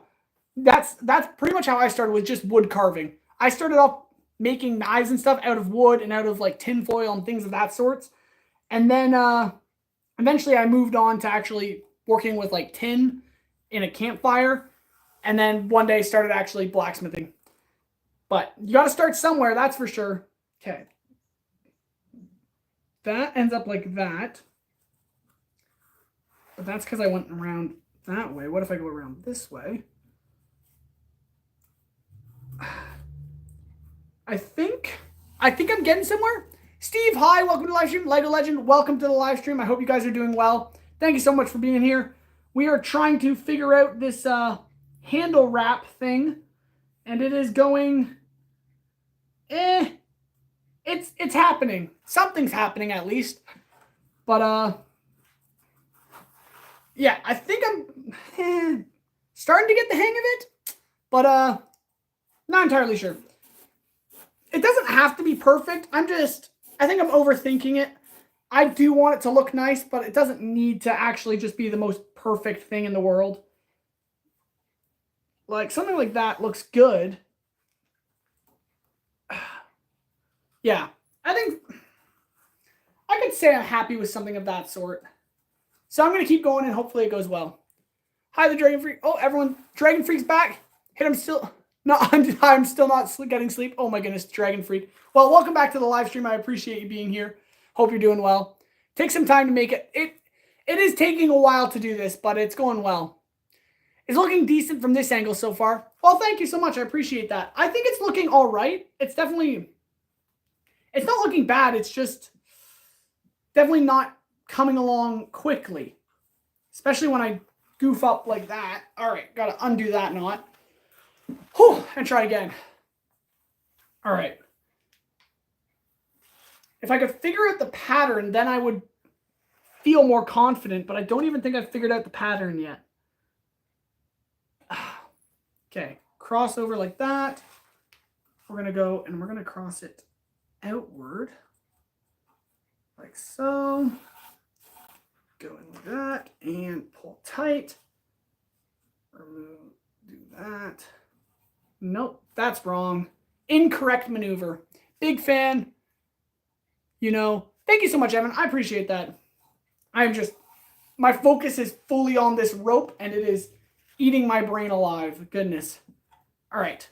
That's pretty much how I started, with just wood carving. I started off making knives and stuff out of wood and out of like tin foil and things of that sorts. And then eventually I moved on to actually working with like tin in a campfire. And then one day started actually blacksmithing. But you got to start somewhere, that's for sure. Okay. That ends up like that. But that's because I went around that way. What if I go around this way? I think I'm getting somewhere. Steve, hi, welcome to the live stream. Lego Legend, welcome to the live stream. I hope you guys are doing well. Thank you so much for being here. We are trying to figure out this handle wrap thing, and it is going, it's happening. Something's happening at least. But yeah, I think I'm starting to get the hang of it, but not entirely sure. It doesn't have to be perfect. I think I'm overthinking it. I do want it to look nice, but it doesn't need to actually just be the most perfect thing in the world. Like, something like that looks good. Yeah, I think I could say I'm happy with something of that sort. So I'm going to keep going, and hopefully it goes well. Hi, the Dragon Freak. Oh, everyone. Dragon Freak's back. Hit him still. No, I'm still not getting sleep. Oh my goodness, Dragon Freak. Well, welcome back to the live stream. I appreciate you being here. Hope you're doing well. Take some time to make it. It is taking a while to do this, but it's going well. It's looking decent from this angle so far. Well, thank you so much. I appreciate that. I think it's looking all right. It's not looking bad. It's just definitely not coming along quickly, especially when I goof up like that. All right, got to undo that knot. Whew, and try again. All right. If I could figure out the pattern, then I would feel more confident, but I don't even think I've figured out the pattern yet. Okay, cross over like that. We're going to go and we're going to cross it outward. Like so. Go in like that and pull tight. Remove, do that. Nope, that's wrong. Incorrect maneuver. Big fan. Thank you so much, Evan. I appreciate that. My focus is fully on this rope, and it is eating my brain alive. Goodness. All right.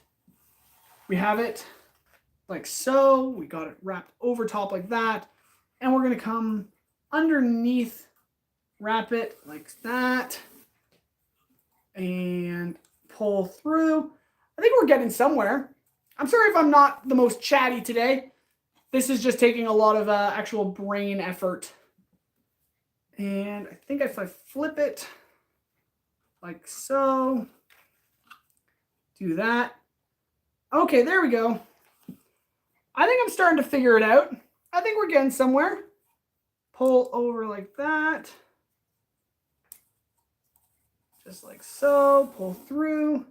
We have it like so. We got it wrapped over top like that. And we're going to come underneath, wrap it like that, and pull through. I think we're getting somewhere. I'm sorry if I'm not the most chatty today. This is just taking a lot of actual brain effort. And I think if I flip it like so, do that. Okay, there we go. I think I'm starting to figure it out. I think we're getting somewhere. Pull over like that. Just like so. Pull through.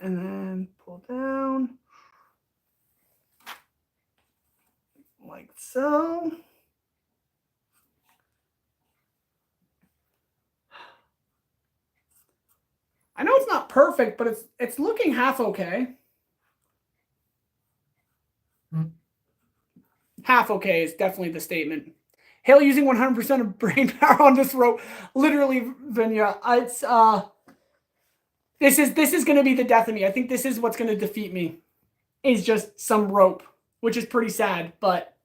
And then pull down. Like so. I know it's not perfect, but it's looking half okay. Half okay is definitely the statement. Hale using 100% of brain power on this rope. Literally, Vinya. It's this is going to be the death of me. I think this is what's going to defeat me. Is just some rope, which is pretty sad, but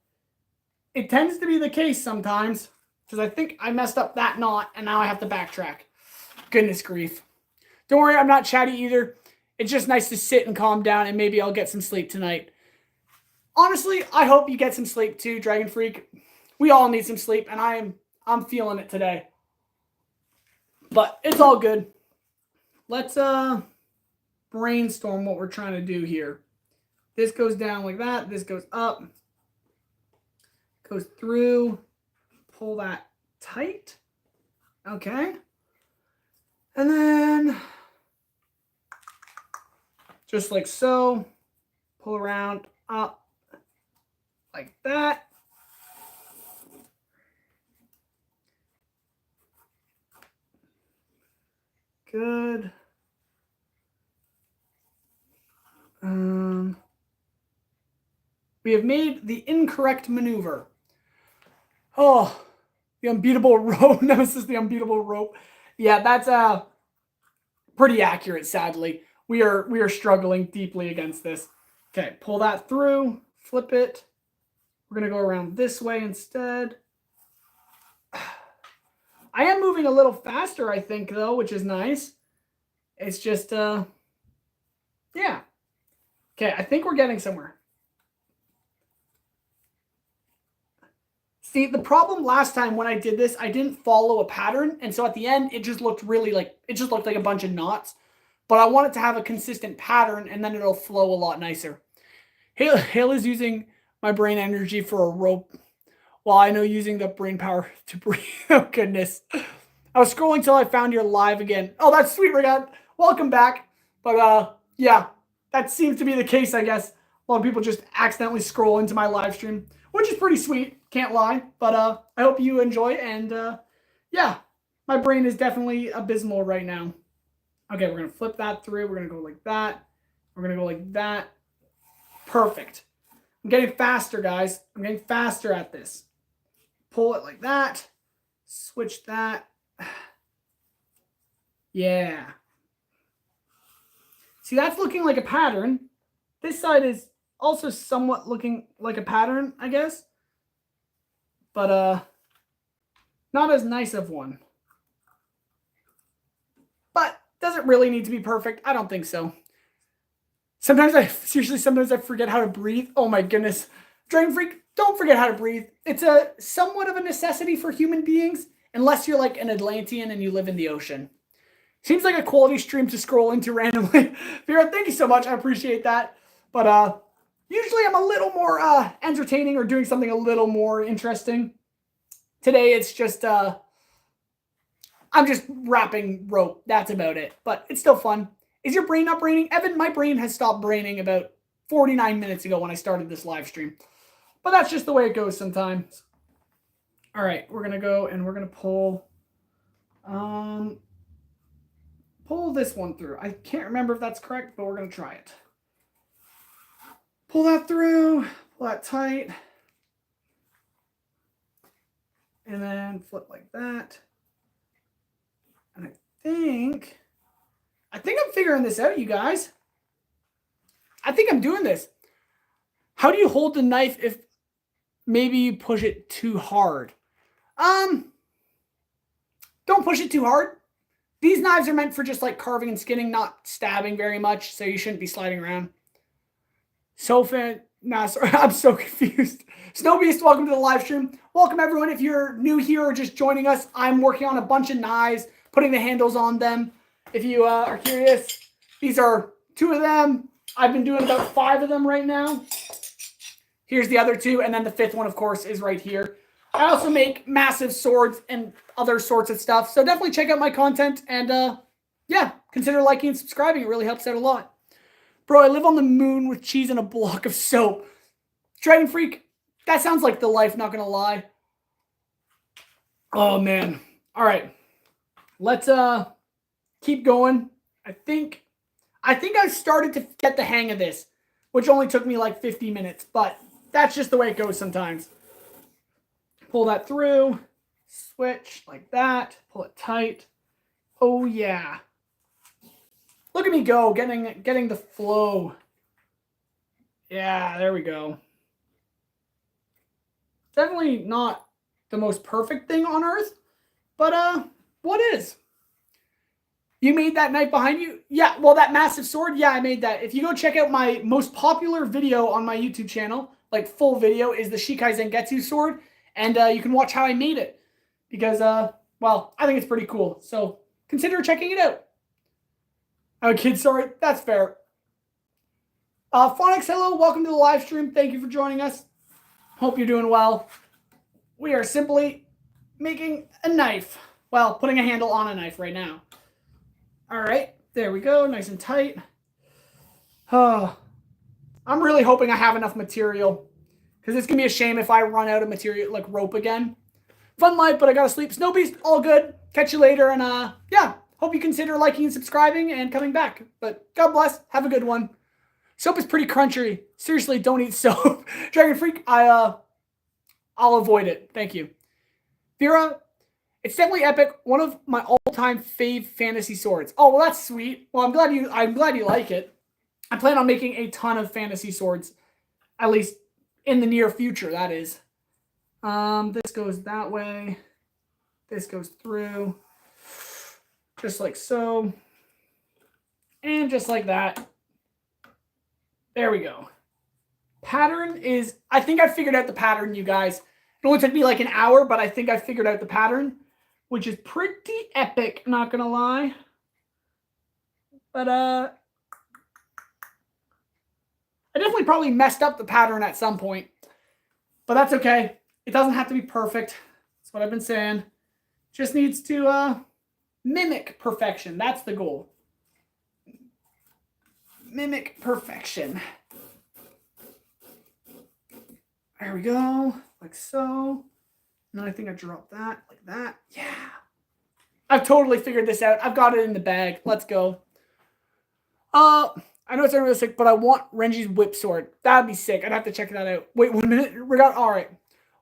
it tends to be the case sometimes because I think I messed up that knot and now I have to backtrack. Goodness grief. Don't worry, I'm not chatty either. It's just nice to sit and calm down and maybe I'll get some sleep tonight. Honestly, I hope you get some sleep too, Dragon Freak. We all need some sleep, and I'm feeling it today. But it's all good. Let's brainstorm what we're trying to do here. This goes down like that. This goes up. Goes through. Pull that tight. Okay. And then just like so. Pull around, up, like that. Good. We have made the incorrect maneuver. Oh, the unbeatable rope. Nemesis, the unbeatable rope. Yeah, that's pretty accurate, sadly. We are struggling deeply against this. Okay, pull that through, flip it. We're going to go around this way instead. I am moving a little faster, I think, though, which is nice. It's just, yeah. Okay, I think we're getting somewhere. See, the problem last time when I did this, I didn't follow a pattern. And so at the end, it just looked really like, it just looked like a bunch of knots. But I want it to have a consistent pattern, and then it'll flow a lot nicer. Hale is using my brain energy for a rope, while I know using the brain power to breathe. Oh, goodness. I was scrolling till I found your live again. Oh, that's sweet, Regan. Welcome back. But, yeah, that seems to be the case, I guess. A lot of people just accidentally scroll into my live stream, which is pretty sweet. Can't lie. But I hope you enjoy. And, yeah, my brain is definitely abysmal right now. Okay, we're going to flip that through. We're going to go like that. We're going to go like that. Perfect. I'm getting faster, guys. I'm getting faster at this. Pull it like that. Switch that. Yeah. See, that's looking like a pattern. This side is also somewhat looking like a pattern, I guess. But not as nice of one. But does it really need to be perfect? I don't think so. Sometimes I forget how to breathe. Oh my goodness. Dragon Freak, don't forget how to breathe. It's a somewhat of a necessity for human beings, unless you're like an Atlantean and you live in the ocean. Seems like a quality stream to scroll into randomly. Vera, thank you so much. I appreciate that. But usually I'm a little more entertaining or doing something a little more interesting. Today it's just I'm just wrapping rope. That's about it. But it's still fun. Is your brain not braining? Evan, my brain has stopped braining about 49 minutes ago when I started this live stream. But that's just the way it goes sometimes. All right, we're going to go and we're going to pull this one through. I can't remember if that's correct, but we're going to try it. Pull that through, pull that tight. And then flip like that. And I think I'm figuring this out, you guys. I think I'm doing this. How do you hold the knife if maybe you push it too hard? Don't push it too hard. These knives are meant for just like carving and skinning, not stabbing very much, so you shouldn't be sliding around. Sorry, I'm so confused. Snow Beast, welcome to the live stream. Welcome everyone. If you're new here or just joining us, I'm working on a bunch of knives, putting the handles on them. If you are curious, these are 2 of them. I've been doing about 5 of them right now. Here's the other 2, and then the 5th one, of course, is right here. I also make massive swords and other sorts of stuff, so definitely check out my content, and yeah, consider liking and subscribing. It really helps out a lot. Bro, I live on the moon with cheese and a block of soap. Dragon Freak, that sounds like the life, not gonna lie. Oh, man. All right. Let's keep going. I think I started to get the hang of this, which only took me like 50 minutes, but that's just the way it goes sometimes. Pull that through, switch like that, pull it tight. Oh, yeah. Look at me go, getting the flow. Yeah, there we go. Definitely not the most perfect thing on earth, but what is? You made that knife behind you? Yeah, well, that massive sword, yeah, I made that. If you go check out my most popular video on my YouTube channel, like full video, is the Shikai Zangetsu sword, and you can watch how I made it. Because, well, I think it's pretty cool. So consider checking it out. I'm a kid, sorry. That's fair. Phonics, hello. Welcome to the live stream. Thank you for joining us. Hope you're doing well. We are simply making a knife. Well, putting a handle on a knife right now. All right. There we go. Nice and tight. I'm really hoping I have enough material, because it's going to be a shame if I run out of material, like rope again. Fun life, but I got to sleep. Snow Beast, all good. Catch you later. And yeah. Hope you consider liking and subscribing and coming back. But God bless. Have a good one. Soap is pretty crunchy. Seriously, don't eat soap. Dragon Freak, I'll avoid it. Thank you. Vera, it's definitely epic. One of my all-time fave fantasy swords. Oh, well, that's sweet. Well, I'm glad you like it. I plan on making a ton of fantasy swords, at least in the near future, that is. This goes that way. This goes through. Just like so. And just like that. There we go. Pattern is, I think I figured out the pattern, you guys. It only took me like an hour, but I think I figured out the pattern, which is pretty epic, not gonna lie. But I definitely probably messed up the pattern at some point. But that's okay. It doesn't have to be perfect. That's what I've been saying. Just needs to mimic perfection. That's the goal. Mimic perfection. There we go. Like so. And then I think I dropped that like that. Yeah. I've totally figured this out. I've got it in the bag. Let's go. I know it's unrealistic, but I want Renji's whip sword. That'd be sick. I'd have to check that out. Wait 1 minute. All right.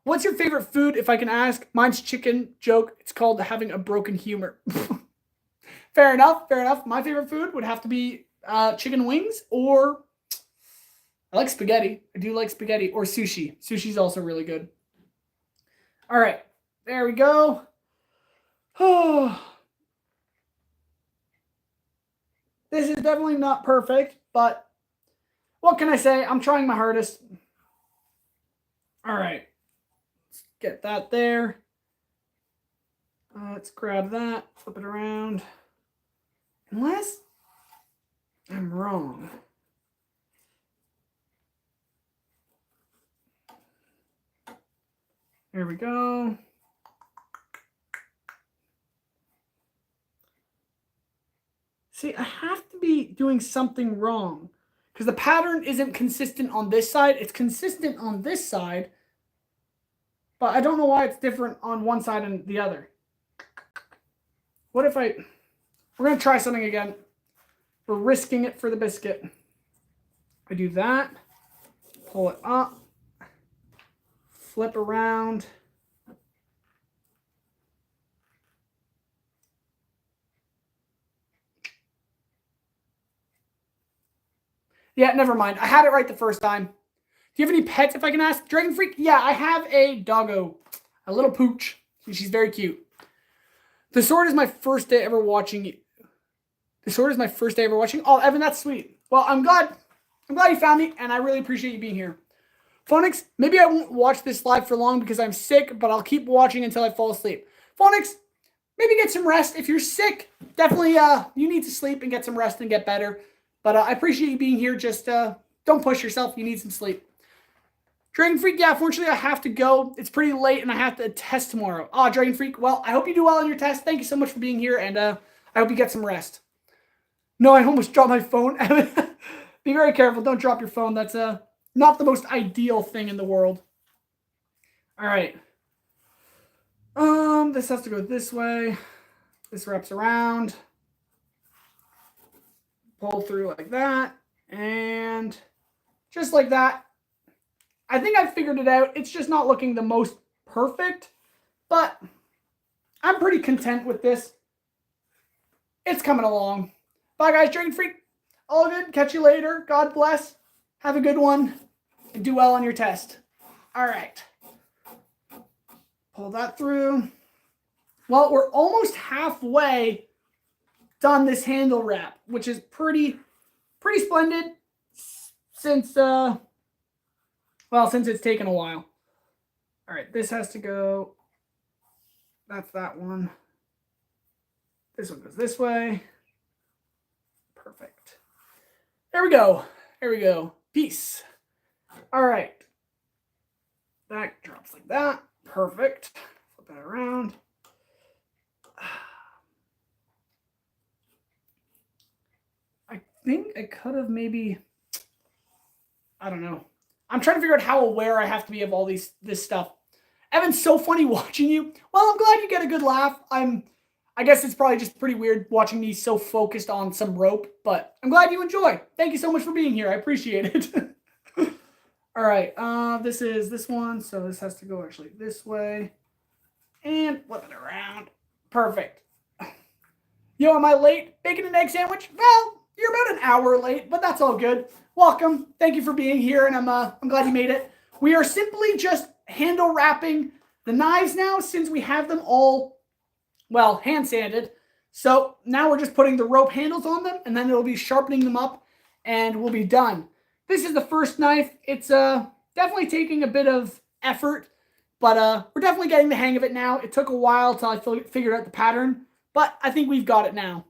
What's your favorite food, if I can ask? Mine's chicken. Joke. It's called having a broken humor. Fair enough. Fair enough. My favorite food would have to be chicken wings, or I like spaghetti. I do like spaghetti, or sushi. Sushi's also really good. All right. There we go. Oh. This is definitely not perfect, but what can I say? I'm trying my hardest. All right. Let's get that there. Let's grab that, flip it around. Unless I'm wrong. There we go. See, I have to be doing something wrong, because the pattern isn't consistent on this side. It's consistent on this side, but I don't know why it's different on one side and the other. What if we're going to try something again. We're risking it for the biscuit. I do that, pull it up, flip around. Yeah, never mind. I had it right the first time. Do you have any pets, if I can ask? Dragon Freak? Yeah, I have a doggo. A little pooch. She's very cute. The sword is my first day ever watching you. The sword is my first day ever watching. Oh, Evan, that's sweet. Well, I'm glad you found me, and I really appreciate you being here. Phonics, maybe I won't watch this live for long because I'm sick, but I'll keep watching until I fall asleep. Phonics, maybe get some rest. If you're sick, definitely you need to sleep and get some rest and get better. But I appreciate you being here. Just don't push yourself. You need some sleep. Dragon Freak, yeah, unfortunately I have to go. It's pretty late and I have to test tomorrow. Oh, Dragon Freak, well, I hope you do well on your test. Thank you so much for being here, and I hope you get some rest. No, I almost dropped my phone. Be very careful. Don't drop your phone. That's not the most ideal thing in the world. All right. This has to go this way. This wraps around. Pull through like that. And just like that. I think I figured it out. It's just not looking the most perfect, but I'm pretty content with this. It's coming along. Bye, guys. Dragon Freak. All good. Catch you later. God bless. Have a good one. And do well on your test. All right. Pull that through. Well, we're almost halfway done this handle wrap, which is pretty splendid since since it's taken a while. All right, this has to go. That's that one. This one goes this way. Perfect. There we go. There we go. Peace. All right. That drops like that. Perfect. Flip that around. I think I could have maybe, I don't know. I'm trying to figure out how aware I have to be of all this stuff. Evan's so funny watching you. Well, I'm glad you get a good laugh. I guess it's probably just pretty weird watching me so focused on some rope, but I'm glad you enjoy. Thank you so much for being here. I appreciate it. All right, this is this one, so this has to go actually this way. And flip it around. Perfect. Yo, am I late? Bacon and egg sandwich? Well, you're about an hour late, but that's all good. Welcome. Thank you for being here, and I'm glad you made it. We are simply just handle wrapping the knives now, since we have them all, well, hand sanded. So now we're just putting the rope handles on them, and then it'll be sharpening them up, and we'll be done. This is the first knife. It's definitely taking a bit of effort, but we're definitely getting the hang of it now. It took a while till I figured out the pattern, but I think we've got it now.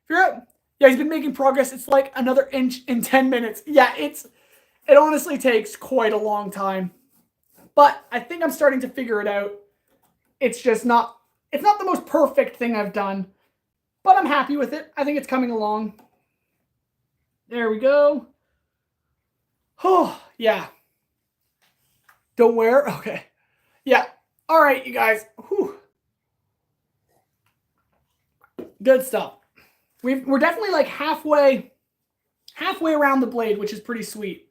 If you're out, yeah, he's been making progress. It's like another inch in 10 minutes. Yeah, it honestly takes quite a long time, but I think I'm starting to figure it out. It's not the most perfect thing I've done, but I'm happy with it. I think it's coming along. There we go. Oh, yeah. Don't wear? Okay. Yeah. All right, you guys. Whew. Good stuff. We're definitely like halfway around the blade, which is pretty sweet.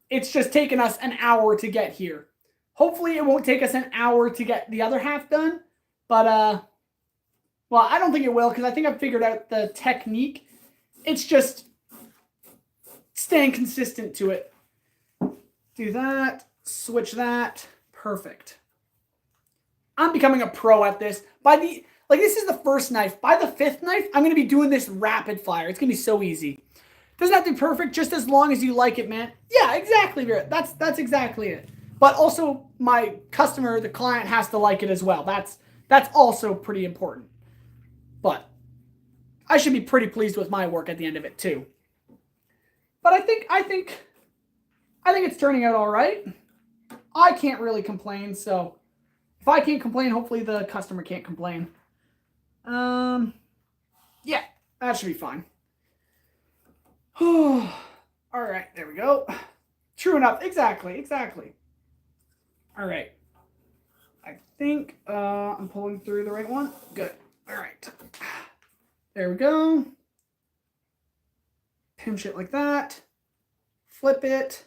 It's just taken us an hour to get here. Hopefully it won't take us an hour to get the other half done, but well, I don't think it will, because I think I've figured out the technique. It's just staying consistent to it. Do that, switch that, perfect. I'm becoming a pro at this. This is the first knife. By the fifth knife, I'm going to be doing this rapid fire. It's going to be so easy. Doesn't have to be perfect, just as long as you like it, man. Yeah, exactly, Vera. That's exactly it. But also, my customer, the client, has to like it as well. That's also pretty important. But I should be pretty pleased with my work at the end of it too. But I think it's turning out all right. I can't really complain, so if I can't complain, hopefully the customer can't complain. Yeah, that should be fine. All right, there we go. True enough. Exactly. All right. I think I'm pulling through the right one. Good. All right. There we go. Pinch it like that. Flip it.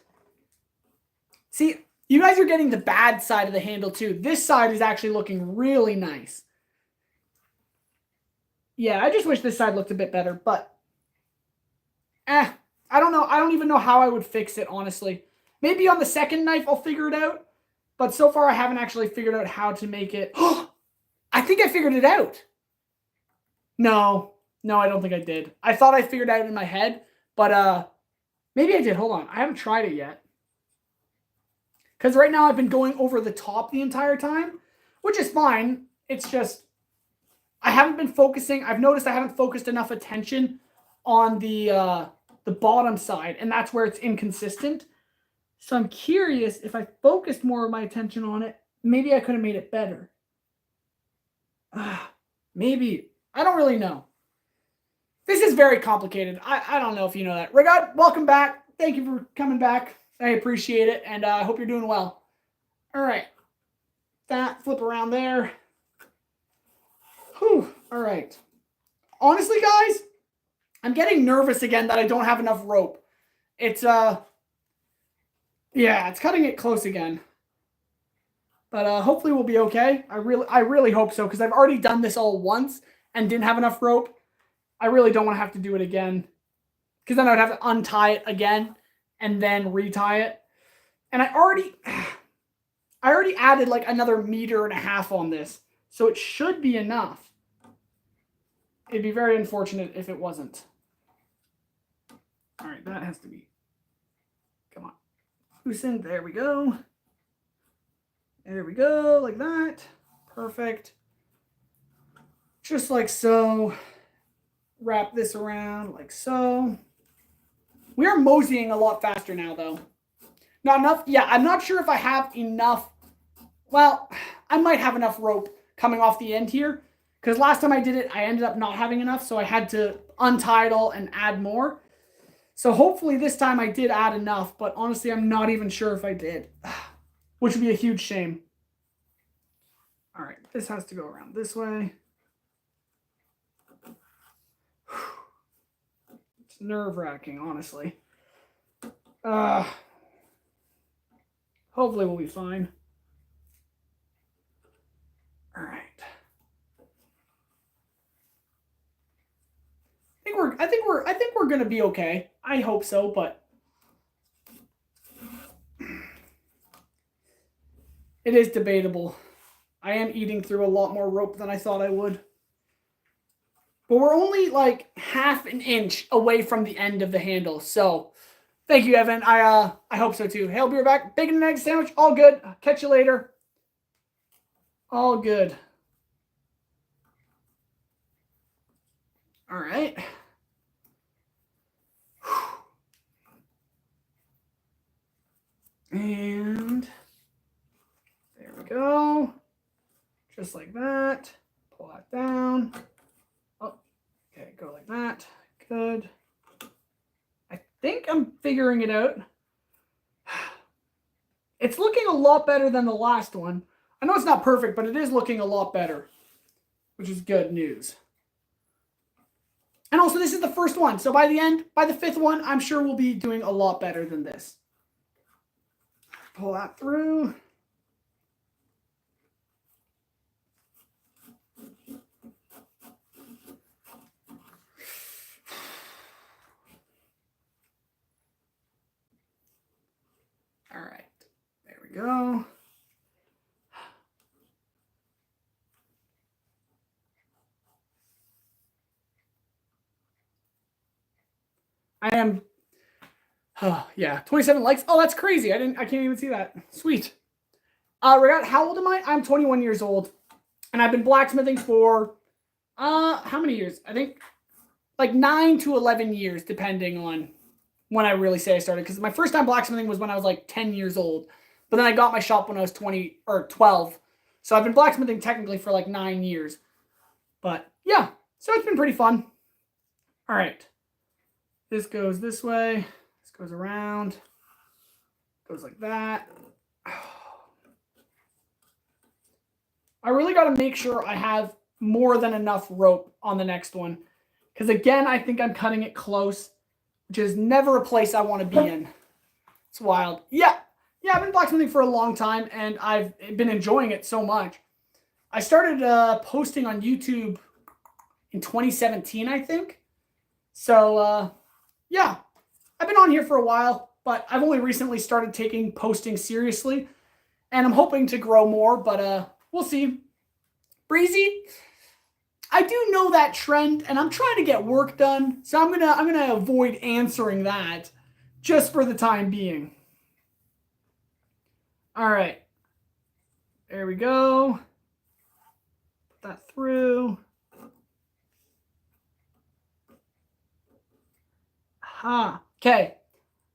See, you guys are getting the bad side of the handle too. This side is actually looking really nice. Yeah, I just wish this side looked a bit better, but I don't know. I don't even know how I would fix it, honestly. Maybe on the second knife I'll figure it out, but so far I haven't actually figured out how to make it. I think I figured it out. No, I don't think I did. I thought I figured out in my head, but maybe I did. Hold on. I haven't tried it yet. Because right now I've been going over the top the entire time, which is fine. It's just I haven't been focusing. I've noticed I haven't focused enough attention on the bottom side, and that's where it's inconsistent. So I'm curious if I focused more of my attention on it, maybe I could have made it better. Maybe. I don't really know. This is very complicated. I don't know if you know that. Regard, welcome back. Thank you for coming back. I appreciate it, and I hope you're doing well. All right. That, flip around there. Whew. All right. Honestly, guys, I'm getting nervous again that I don't have enough rope. It's, yeah, it's cutting it close again. But hopefully we'll be okay. I really hope so, because I've already done this all once and didn't have enough rope. I really don't want to have to do it again, because then I would have to untie it again and then retie it. And I already added like another 1.5 meters on this, so it should be enough. It'd be very unfortunate if it wasn't. All right, that has to be. Come on. Loosen. There we go. There we go, like that. Perfect. Just like so. Wrap this around like so. We are moseying a lot faster now, though. Not enough? Yeah, I'm not sure if I have enough. Well, I might have enough rope coming off the end here, because last time I did it, I ended up not having enough, so I had to untie it all and add more. So hopefully this time I did add enough, but honestly, I'm not even sure if I did, which would be a huge shame. All right, this has to go around this way. It's nerve-wracking, honestly. Hopefully we'll be fine. All right. I think we're gonna be okay. I hope so, but it is debatable. I am eating through a lot more rope than I thought I would. But we're only like 1/2 inch away from the end of the handle. So thank you, Evan. I hope so too. Hey, I'll be right back. Bacon and egg sandwich, all good. Catch you later. All good. All right. And there we go. Just like that. Pull that down. Oh, okay, go like that. Good. I think I'm figuring it out. It's looking a lot better than the last one. I know it's not perfect, but it is looking a lot better, which is good news. And also, this is the first one. So by the 5th one, I'm sure we'll be doing a lot better than this. Pull that through. All right, there we go. I am, yeah, 27 likes. Oh, that's crazy. I can't even see that. Sweet. Regat, how old am I? I'm 21 years old, and I've been blacksmithing for, how many years? I think like 9 to 11 years, depending on when I really say I started. Because my first time blacksmithing was when I was like 10 years old, but then I got my shop when I was 20 or 12. So I've been blacksmithing technically for like 9 years. But yeah, so it's been pretty fun. All right. This goes this way. This goes around. Goes like that. I really got to make sure I have more than enough rope on the next one. Because again, I think I'm cutting it close, which is never a place I want to be in. It's wild. Yeah, I've been blacksmithing for a long time, and I've been enjoying it so much. I started posting on YouTube in 2017, I think. So, yeah, I've been on here for a while, but I've only recently started taking posting seriously, and I'm hoping to grow more, but we'll see. Breezy, I do know that trend, and I'm trying to get work done, so I'm gonna avoid answering that just for the time being. All right, there we go. Put that through. Okay.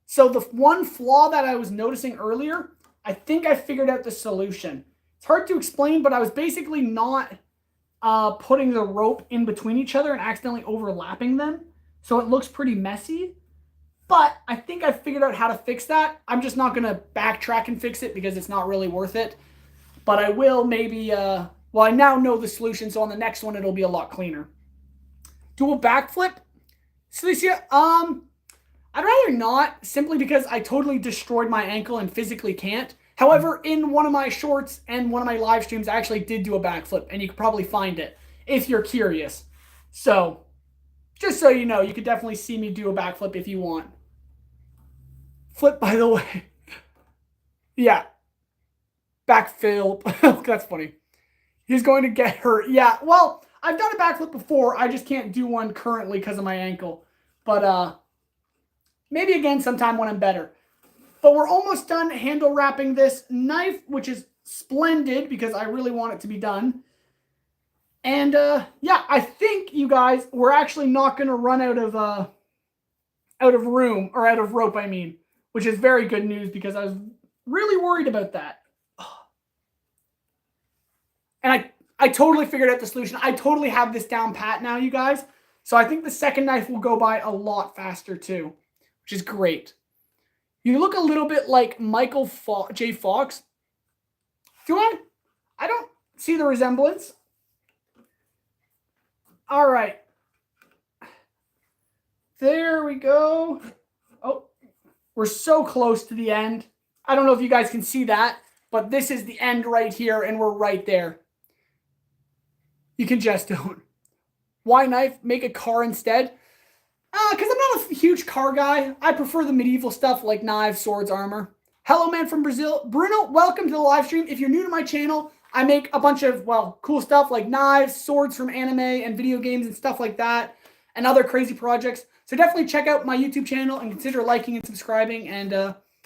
So the one flaw that I was noticing earlier, I think I figured out the solution. It's hard to explain, but I was basically not putting the rope in between each other and accidentally overlapping them. So it looks pretty messy. But I think I figured out how to fix that. I'm just not going to backtrack and fix it because it's not really worth it. But I will maybe, well, I now know the solution, so on the next one it'll be a lot cleaner. Do a backflip? Celicia, I'd rather not, simply because I totally destroyed my ankle and physically can't. However, in one of my shorts and one of my live streams, I actually did do a backflip, and you could probably find it if you're curious. So, just so you know, you could definitely see me do a backflip if you want. Flip, by the way. Yeah. Backflip. That's funny. He's going to get hurt. Yeah, well, I've done a backflip before. I just can't do one currently because of my ankle. But, maybe again sometime when I'm better. But we're almost done handle wrapping this knife, which is splendid because I really want it to be done. And yeah, I think you guys, we're actually not going to run out of room, or out of rope, I mean, which is very good news because I was really worried about that. And I totally figured out the solution. I totally have this down pat now, you guys. So I think the second knife will go by a lot faster too, which is great. You look a little bit like Michael J. Fox. Do I? I don't see the resemblance. All right. There we go. Oh, we're so close to the end. I don't know if you guys can see that, but this is the end right here, and we're right there. You can just don't. Why knife? Make a car instead? Because I'm not a huge car guy. I prefer the medieval stuff like knives, swords, armor. Hello, man from Brazil. Bruno, welcome to the live stream. If you're new to my channel, I make a bunch of, well, cool stuff like knives, swords from anime and video games and stuff like that, and other crazy projects. So definitely check out my YouTube channel and consider liking and subscribing. And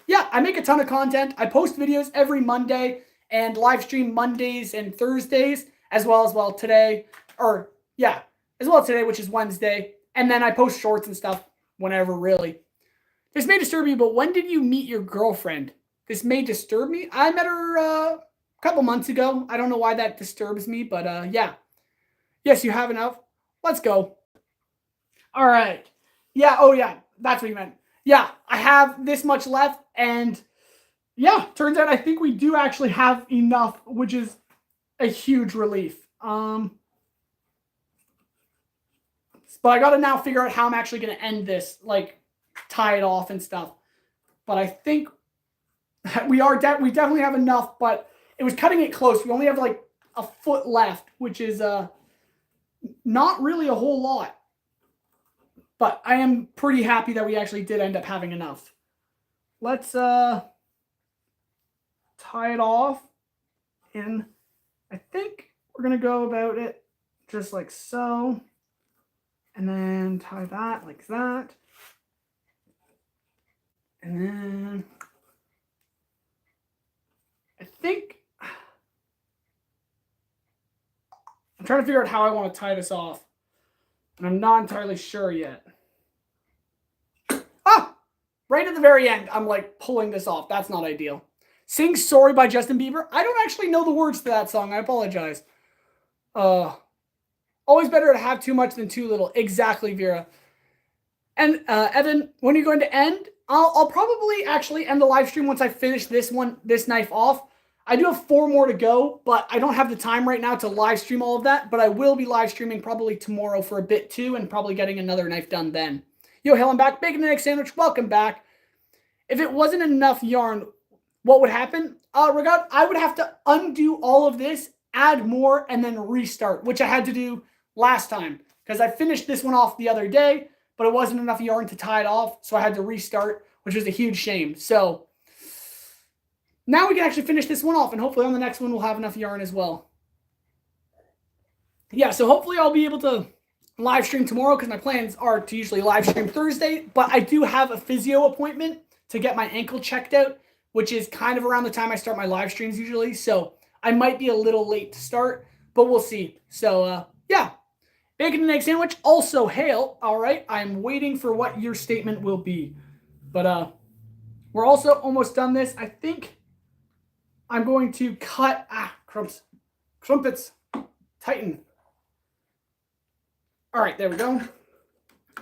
yeah, I make a ton of content. I post videos every Monday and live stream Mondays and Thursdays, as well today. Or, yeah, as well today, which is Wednesday. And then I post shorts and stuff whenever, really. This may disturb you, but when did you meet your girlfriend? This may disturb me. I met her a couple months ago. I don't know why that disturbs me, but yeah. Yes, you have enough. Let's go. All right. Yeah, oh yeah, that's what you meant. Yeah, I have this much left, and yeah, turns out I think we do actually have enough, which is a huge relief. But I got to now figure out how I'm actually going to end this, like tie it off and stuff. But I think we definitely have enough, but it was cutting it close. We only have like a foot left, which is not really a whole lot. But I am pretty happy that we actually did end up having enough. Let's tie it off. And I think we're going to go about it just like so. And then tie that like that. And then I think I'm trying to figure out how I want to tie this off. And I'm not entirely sure yet. Ah! Right at the very end, I'm like pulling this off. That's not ideal. Sing Sorry by Justin Bieber. I don't actually know the words to that song. I apologize. Always better to have too much than too little. Exactly, Vera. And Evan, when are you going to end? I'll probably actually end the live stream once I finish this knife off. I do have 4 more to go, but I don't have the time right now to live stream all of that. But I will be live streaming probably tomorrow for a bit too, and probably getting another knife done then. Yo, Helen back. Bacon and egg sandwich. Welcome back. If it wasn't enough yarn, what would happen? Regard, I would have to undo all of this, add more, and then restart, which I had to do last time because I finished this one off the other day, but it wasn't enough yarn to tie it off, so I had to restart, which was a huge shame. So now we can actually finish this one off, and hopefully on the next one we'll have enough yarn as well. yeah, so hopefully I'll be able to live stream tomorrow because my plans are to usually live stream Thursday. But I do have a physio appointment to get my ankle checked out, which is kind of around the time I start my live streams usually. So I might be a little late to start, but we'll see. So, yeah. Bacon and egg sandwich. Also, hail. All right. I'm waiting for what your statement will be. But we're also almost done this. I think I'm going to cut. Crumpets. Tighten. All right. There we go.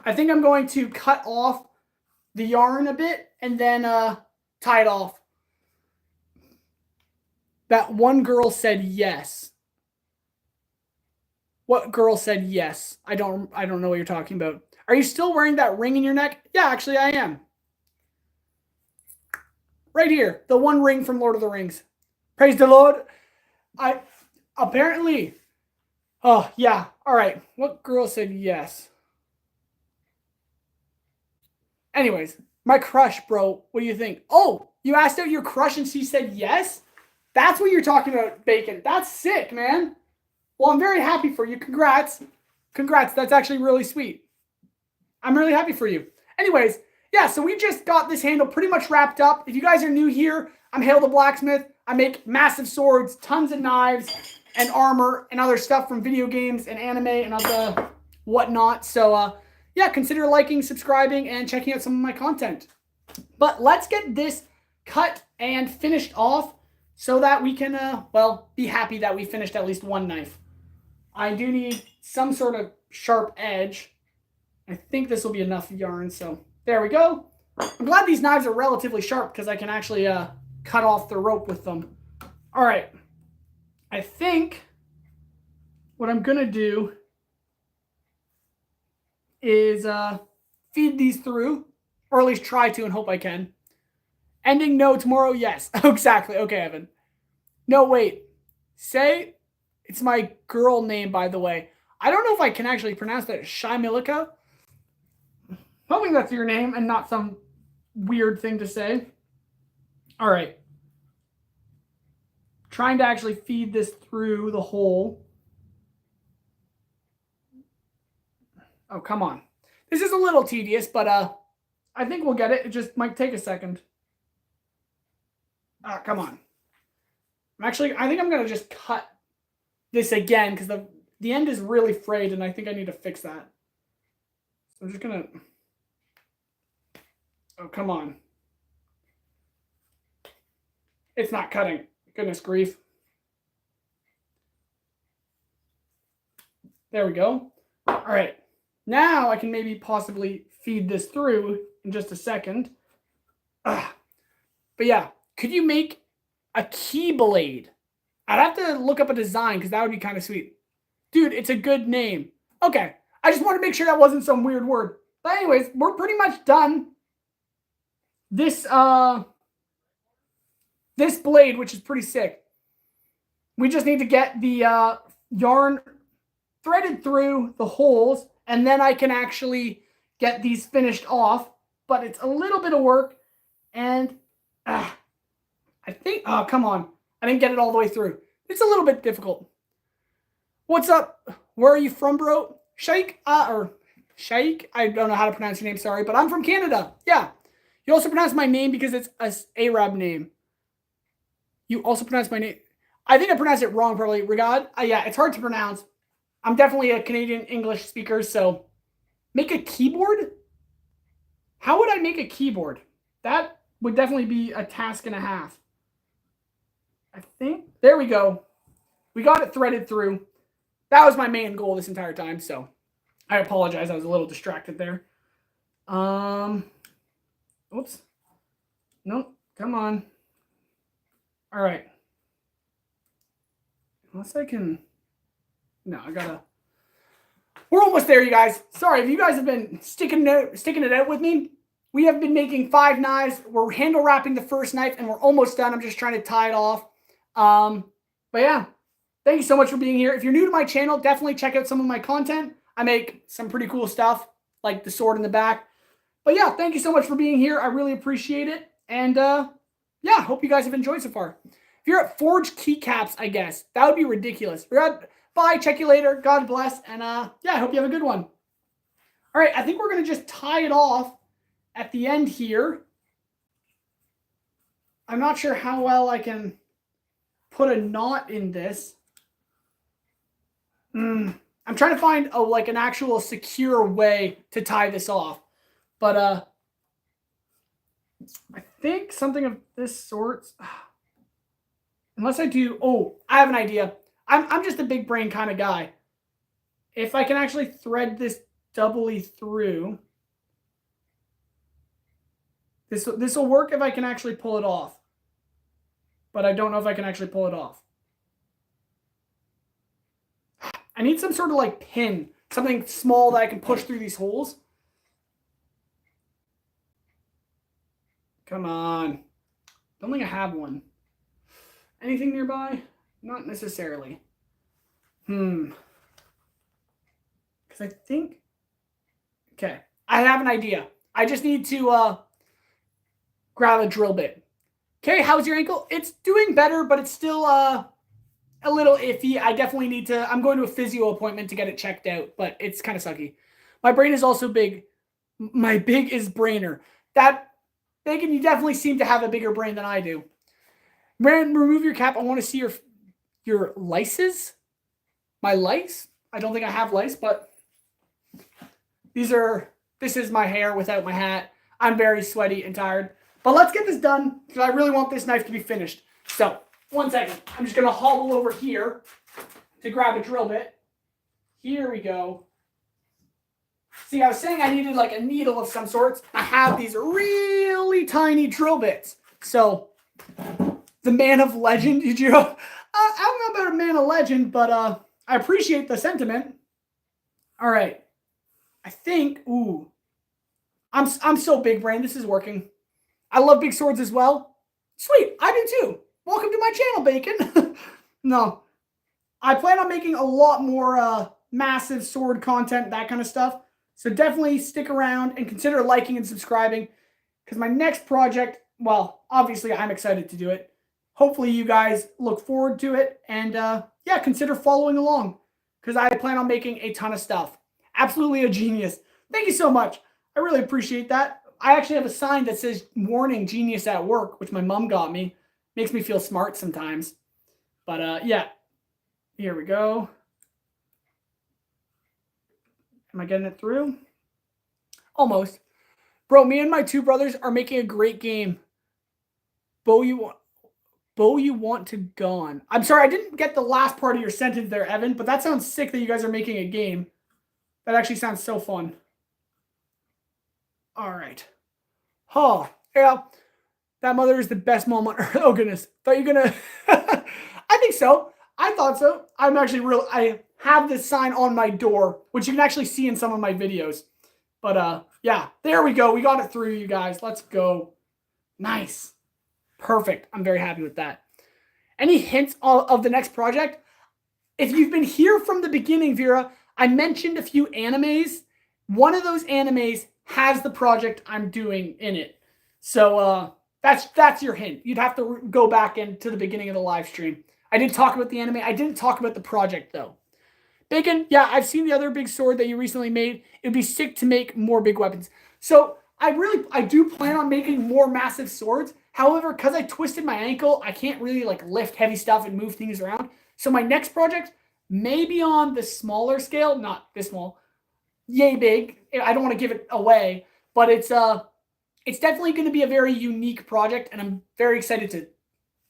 I think I'm going to cut off the yarn a bit and then tie it off. That one girl said yes. What girl said yes? I don't know what you're talking about. Are you still wearing that ring in your neck? Yeah, actually I am. Right here, the one ring from Lord of the Rings. Praise the Lord. Apparently. Oh, yeah. All right. What girl said yes? Anyways, my crush, bro. What do you think? Oh, you asked out your crush and she said yes? That's what you're talking about, Bacon. That's sick, man. Well, I'm very happy for you. Congrats. Congrats. That's actually really sweet. I'm really happy for you. Anyways, yeah, so we just got this handle pretty much wrapped up. If you guys are new here, I'm Hale the Blacksmith. I make massive swords, tons of knives, and armor, and other stuff from video games and anime and other whatnot. So, yeah, consider liking, subscribing, and checking out some of my content. But let's get this cut and finished off so that we can, well, be happy that we finished at least one knife. I do need some sort of sharp edge. I think this will be enough yarn, so there we go. I'm glad these knives are relatively sharp because I can actually cut off the rope with them. All right. I think what I'm going to do is feed these through, or at least try to and hope I can. Ending no, tomorrow, yes. Exactly. Okay, Evan. No, wait. Say, it's my girl name, by the way. I don't know if I can actually pronounce that. Shaimilika? Hoping that's your name and not some weird thing to say. All right. Trying to actually feed this through the hole. Oh, come on. This is a little tedious, but I think we'll get it. It just might take a second. Come on. I think I'm going to just cut this again because the end is really frayed and I think I need to fix that. So I'm just going to... Oh, come on. It's not cutting. Goodness grief. There we go. All right. Now I can maybe possibly feed this through in just a second. But yeah, could you make a keyblade? I'd have to look up a design because that would be kind of sweet. Dude, it's a good name. Okay. I just want to make sure that wasn't some weird word. But anyways, we're pretty much done. This blade, which is pretty sick. We just need to get the yarn threaded through the holes, and then I can actually get these finished off. But it's a little bit of work, and I think, oh, come on. I didn't get it all the way through. It's a little bit difficult. What's up? Where are you from, bro? Shaik, or Shaik? I don't know how to pronounce your name, sorry, but I'm from Canada. Yeah. You also pronounce my name because it's an Arab name. You also pronounce my name. I think I pronounced it wrong, probably. Regard? Yeah, it's hard to pronounce. I'm definitely a Canadian English speaker, so make a keyboard? How would I make a keyboard? That would definitely be a task and a half. I think. There we go. We got it threaded through. That was my main goal this entire time, so I apologize. I was a little distracted there. Oops. Nope. Come on. All right. Unless I can... No, I gotta... We're almost there, you guys. Sorry, if you guys have been sticking it out with me. We have been making 5 knives. We're handle wrapping the first knife, and we're almost done. I'm just trying to tie it off. But yeah, thank you so much for being here. If you're new to my channel, definitely check out some of my content. I make some pretty cool stuff, like the sword in the back. But yeah, thank you so much for being here. I really appreciate it. And yeah, hope you guys have enjoyed so far. If you're at Forge keycaps, I guess, that would be ridiculous. If you're at bye. Check you later. God bless. And yeah, I hope you have a good one. All right, I think we're going to just tie it off at the end here. I'm not sure how well I can put a knot in this. I'm trying to find like an actual secure way to tie this off. But I think something of this sort. Unless I do. Oh, I have an idea. I'm just a big brain kind of guy. If I can actually thread this doubly through, this will work if I can actually pull it off. But I don't know if I can actually pull it off. I need some sort of like pin, something small that I can push through these holes. Come on. Don't think I have one. Anything nearby? Not necessarily. Because I think... Okay. I have an idea. I just need to grab a drill bit. Okay, how's your ankle? It's doing better, but it's still a little iffy. I definitely need to... I'm going to a physio appointment to get it checked out, but it's kind of sucky. My brain is also big. My big is brainer. That... Bacon, you definitely seem to have a bigger brain than I do. Remove your cap. I want to see your lices. My lice? I don't think I have lice, but this is my hair without my hat. I'm very sweaty and tired. But let's get this done because I really want this knife to be finished. So, 1 second. I'm just going to hobble over here to grab a drill bit. Here we go. See, I was saying I needed like a needle of some sorts. I have these really tiny drill bits. So, the man of legend, did you? I don't know about a man of legend, but I appreciate the sentiment. All right. I think, I'm so big brain. This is working. I love big swords as well. Sweet, I do too. Welcome to my channel, Bacon. No, I plan on making a lot more massive sword content, that kind of stuff. So definitely stick around and consider liking and subscribing because my next project, well, obviously I'm excited to do it. Hopefully you guys look forward to it and yeah, consider following along because I plan on making a ton of stuff. Absolutely a genius. Thank you so much. I really appreciate that. I actually have a sign that says warning genius at work, which my mom got me. Makes me feel smart sometimes. But yeah, here we go. Am I getting it through? Almost. Bro, me and my two brothers are making a great game. Bo, you want to gone. I'm sorry, I didn't get the last part of your sentence there, Evan, but that sounds sick that you guys are making a game. That actually sounds so fun. All right. Oh, yeah. That mother is the best mom on earth. Oh, goodness. Thought you were going to... I think so. I thought so. I'm actually I have this sign on my door, which you can actually see in some of my videos. But, yeah. There we go. We got it through, you guys. Let's go. Nice. Perfect. I'm very happy with that. Any hints of the next project? If you've been here from the beginning, Vera, I mentioned a few animes. One of those animes has the project I'm doing in it. So that's your hint. You'd have to go back into the beginning of the live stream. I did talk about the anime. I didn't talk about the project, though. Bacon, yeah, I've seen the other big sword that you recently made. It'd be sick to make more big weapons. So I do plan on making more massive swords. However, because I twisted my ankle, I can't really like lift heavy stuff and move things around. So my next project may be on the smaller scale, not this small, yay big. I don't want to give it away, but it's definitely going to be a very unique project, and I'm very excited to,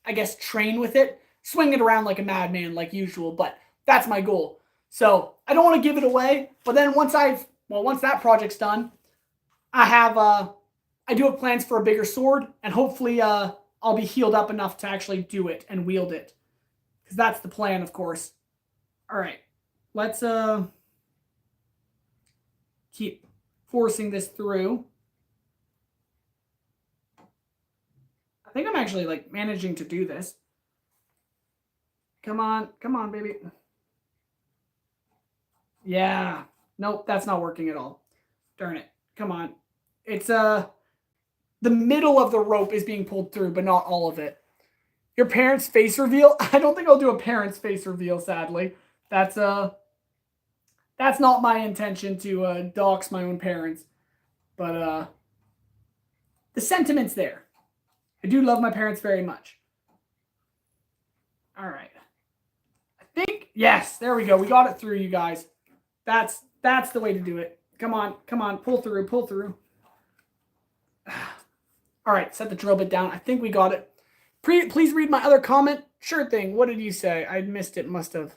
I guess, train with it, swing it around like a madman like usual, but that's my goal. So I don't want to give it away, but then once that project's done, I do have plans for a bigger sword, and hopefully I'll be healed up enough to actually do it and wield it, because that's the plan, of course. All right, let's keep forcing this through. I think I'm actually like managing to do this. Come on, baby. Yeah. Nope, that's not working at all. Darn it. Come on. It's the middle of the rope is being pulled through, but not all of it. Your parents' face reveal? I don't think I'll do a parents' face reveal, sadly. That's not my intention to dox my own parents. But the sentiment's there. I do love my parents very much. All right. I think, yes, there we go. We got it through, you guys. That's the way to do it. Come on, pull through, pull through. All right, set the drill bit down. I think we got it. Please read my other comment. Sure thing. What did you say? I missed it, must have.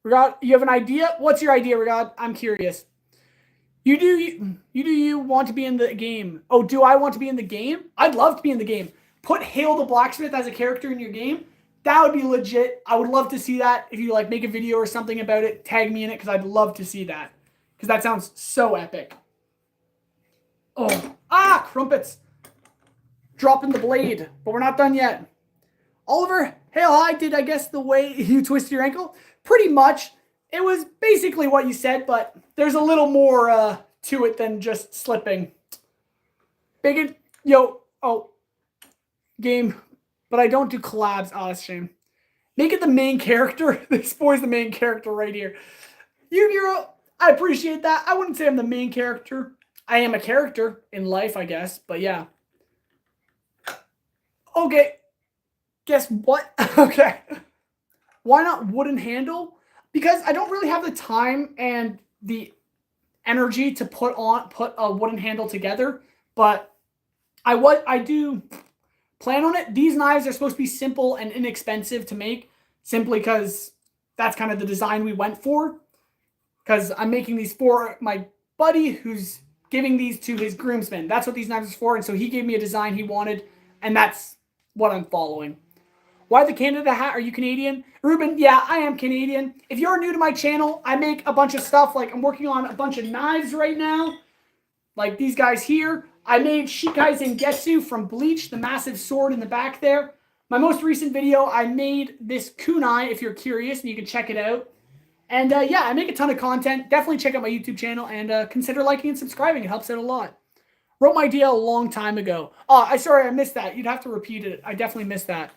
Regard, you have an idea? What's your idea, Regard? I'm curious. You want to be in the game? Oh, do I want to be in the game? I'd love to be in the game. Put Hale the Blacksmith as a character in your game. That would be legit. I would love to see that. If you like make a video or something about it, tag me in it because I'd love to see that. Because that sounds so epic. Oh, crumpets. Dropping the blade, but we're not done yet. Oliver, Hale High did, I guess, the way you twist your ankle. Pretty much. It was basically what you said, but there's a little more to it than just slipping. Big, game, but I don't do collabs. Oh, that's a shame. Make it the main character. This boy's the main character right here. Euro, I appreciate that. I wouldn't say I'm the main character. I am a character in life, I guess, but yeah. Okay. Guess what? Okay. Why not wooden handle? Because I don't really have the time and the energy to put a wooden handle together, but I do plan on it. These knives are supposed to be simple and inexpensive to make, simply because that's kind of the design we went for. Because I'm making these for my buddy who's giving these to his groomsmen. That's what these knives are for, and so he gave me a design he wanted, and that's what I'm following. Why the Canada hat? Are you Canadian? Ruben, yeah, I am Canadian. If you're new to my channel, I make a bunch of stuff. Like, I'm working on a bunch of knives right now. Like these guys here. I made Shikai Zangetsu from Bleach, the massive sword in the back there. My most recent video, I made this kunai, if you're curious, and you can check it out. And yeah, I make a ton of content. Definitely check out my YouTube channel and consider liking and subscribing. It helps out a lot. Wrote my idea a long time ago. Oh, sorry, I missed that. You'd have to repeat it. I definitely missed that.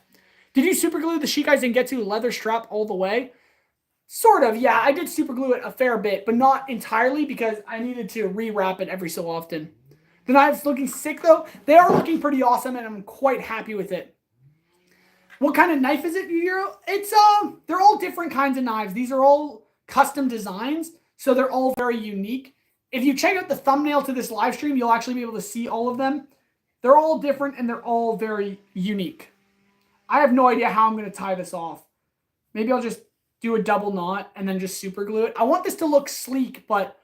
Did you super glue the Shikai Zangetsu leather strap all the way? Sort of, yeah. I did super glue it a fair bit, but not entirely because I needed to rewrap it every so often. The knives looking sick, though. They are looking pretty awesome, and I'm quite happy with it. What kind of knife is it, Euro? It's, they're all different kinds of knives. These are all custom designs, so they're all very unique. If you check out the thumbnail to this live stream, you'll actually be able to see all of them. They're all different, and they're all very unique. I have no idea how I'm going to tie this off. Maybe I'll just do a double knot and then just super glue it. I want this to look sleek, but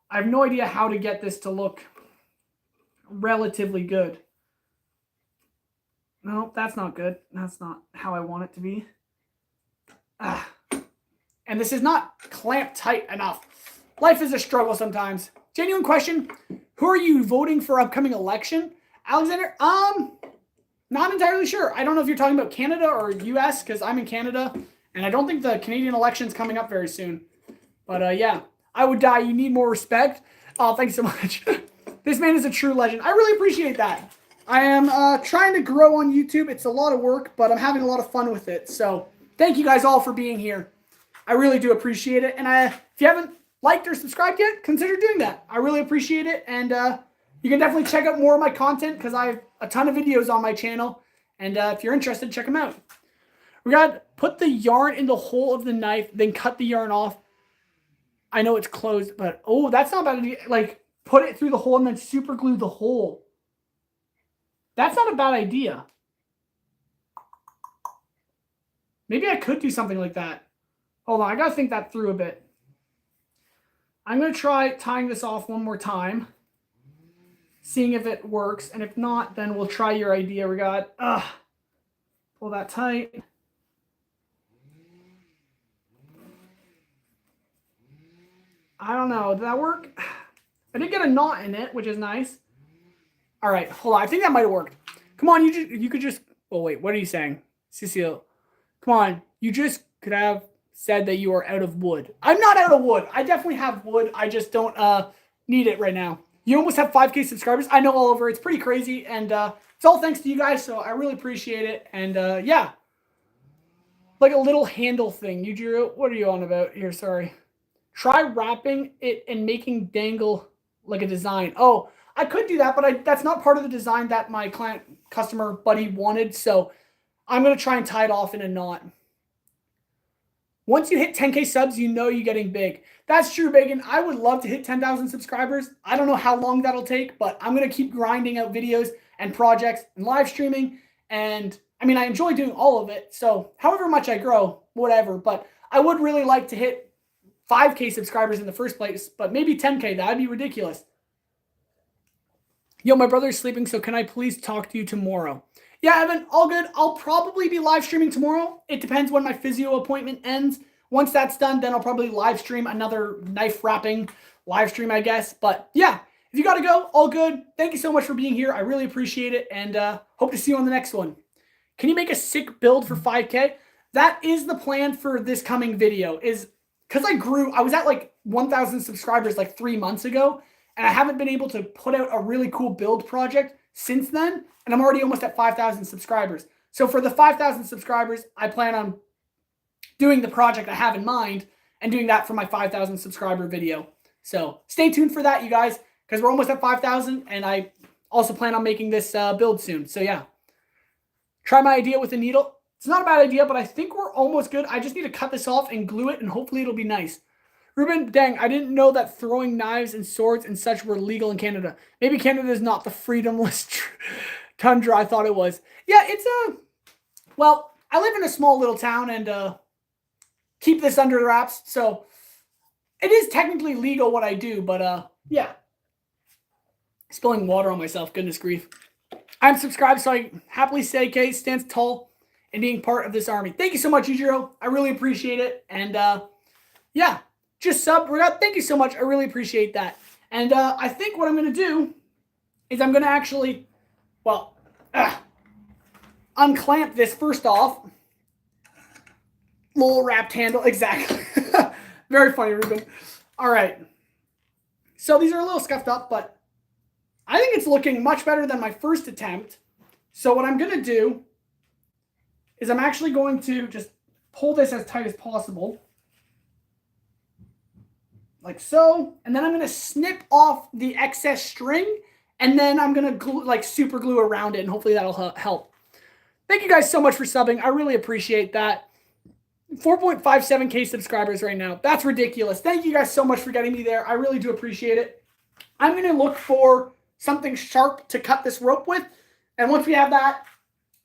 I have no idea how to get this to look relatively good. No, that's not good. That's not how I want it to be. And this is not clamped tight enough. Life is a struggle sometimes. Genuine question. Who are you voting for upcoming election? Alexander? Not entirely sure. I don't know if you're talking about Canada or US, because I'm in Canada, and I don't think the Canadian election's coming up very soon. But yeah, I would die. You need more respect. Oh, thanks so much. This man is a true legend. I really appreciate that. I am trying to grow on YouTube. It's a lot of work, but I'm having a lot of fun with it. So thank you guys all for being here. I really do appreciate it. And if you haven't liked or subscribed yet, consider doing that. I really appreciate it. And you can definitely check out more of my content because I have a ton of videos on my channel. And if you're interested, check them out. We got to put the yarn in the hole of the knife, then cut the yarn off. I know it's closed, but oh, that's not bad. Like, put it through the hole and then super glue the hole. That's not a bad idea. Maybe I could do something like that. Hold on, I got to think that through a bit. I'm going to try tying this off one more time. Seeing if it works. And if not, then we'll try your idea. We got, pull that tight. I don't know. Did that work? I did get a knot in it, which is nice. All right, hold on. I think that might have worked. Come on, you could just... Oh, wait, what are you saying? Cecile, come on. You just could have said that you are out of wood. I'm not out of wood. I definitely have wood. I just don't need it right now. You almost have 5K subscribers. I know, Oliver. It's pretty crazy, and it's all thanks to you guys, so I really appreciate it. And, yeah. like a little handle thing. Yujiro, what are you on about here? Sorry. Try wrapping it and making dangle like a design. Oh, I could do that, but that's not part of the design that my client customer buddy wanted. So I'm going to try and tie it off in a knot. Once you hit 10K subs, you know you're getting big. That's true, Bacon. I would love to hit 10,000 subscribers. I don't know how long that'll take, but I'm going to keep grinding out videos and projects and live streaming. And I mean, I enjoy doing all of it. So however much I grow, whatever. But I would really like to hit 5K subscribers in the first place, but maybe 10K. That'd be ridiculous. Yo, my brother's sleeping, so can I please talk to you tomorrow? Yeah, Evan, all good. I'll probably be live streaming tomorrow. It depends when my physio appointment ends. Once that's done, then I'll probably live stream another knife wrapping live stream, I guess. But yeah, if you got to go, all good. Thank you so much for being here. I really appreciate it, and hope to see you on the next one. Can you make a sick build for 5K? That is the plan for this coming video, is because I was at like 1,000 subscribers like 3 months ago, and I haven't been able to put out a really cool build project since then, and I'm already almost at 5,000 subscribers. So for the 5,000 subscribers, I plan on doing the project I have in mind and doing that for my 5,000 subscriber video. So stay tuned for that, you guys, because we're almost at 5,000, and I also plan on making this build soon. So yeah, try my idea with a needle. It's not a bad idea, but I think we're almost good. I just need to cut this off and glue it, and hopefully it'll be nice. Ruben, dang, I didn't know that throwing knives and swords and such were legal in Canada. Maybe Canada is not the freedomless tundra I thought it was. Yeah, it's well, I live in a small little town and keep this under wraps, so it is technically legal what I do, but yeah. Spilling water on myself, goodness grief. I'm subscribed, so I happily say K stands tall in being part of this army. Thank you so much, Ijiro. I really appreciate it. And yeah, just sub. Thank you so much. I really appreciate that. And I think what I'm going to do is I'm going to actually, well, unclamp this first off. Little wrapped handle. Exactly. Very funny, Ruben. All right. So these are a little scuffed up, but I think it's looking much better than my first attempt. So what I'm going to do is I'm actually going to just pull this as tight as possible. Like so. And then I'm going to snip off the excess string. And then I'm going to glue, like super glue around it. And hopefully that'll help. Thank you guys so much for subbing. I really appreciate that. 4.57K subscribers right now. That's ridiculous. Thank you guys so much for getting me there. I really do appreciate it. I'm going to look for something sharp to cut this rope with. And once we have that,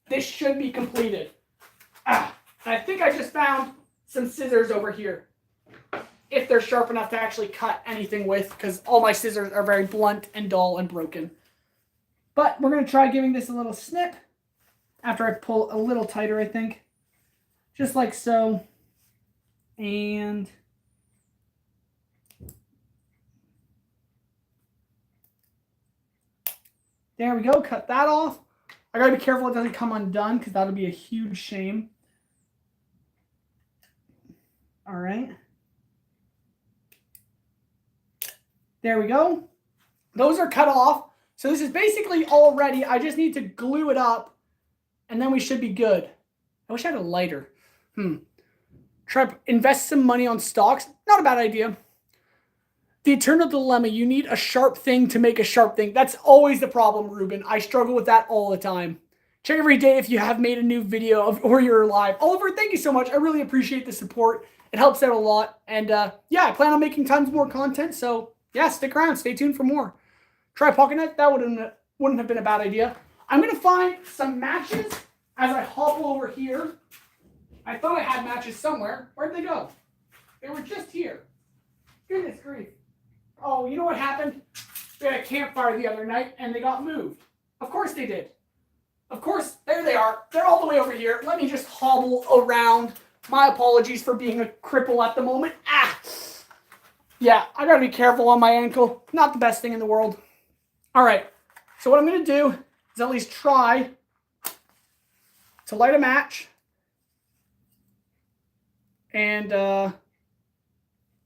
this should be completed. I think I just found some scissors over here. If they're sharp enough to actually cut anything with, because all my scissors are very blunt and dull and broken. But we're going to try giving this a little snip after I pull a little tighter, I think. Just like so. And there we go. Cut that off. I got to be careful it doesn't come undone because that would be a huge shame. All right. There we go. Those are cut off. So this is basically all ready. I just need to glue it up and then we should be good. I wish I had a lighter. Try invest some money on stocks. Not a bad idea. The eternal dilemma. You need a sharp thing to make a sharp thing. That's always the problem, Ruben. I struggle with that all the time. Check every day if you have made a new video or you're live. Oliver, thank you so much. I really appreciate the support. It helps out a lot. And yeah, I plan on making tons more content. So yeah, stick around. Stay tuned for more. Try pocket knife. That wouldn't have been a bad idea. I'm going to find some matches as I hobble over here. I thought I had matches somewhere. Where'd they go? They were just here. Goodness grief. Oh, you know what happened? We had a campfire the other night and they got moved. Of course they did. Of course, there they are. They're all the way over here. Let me just hobble around. My apologies for being a cripple at the moment. Yeah, I gotta be careful on my ankle. Not the best thing in the world. All right, so what I'm gonna do is at least try to light a match and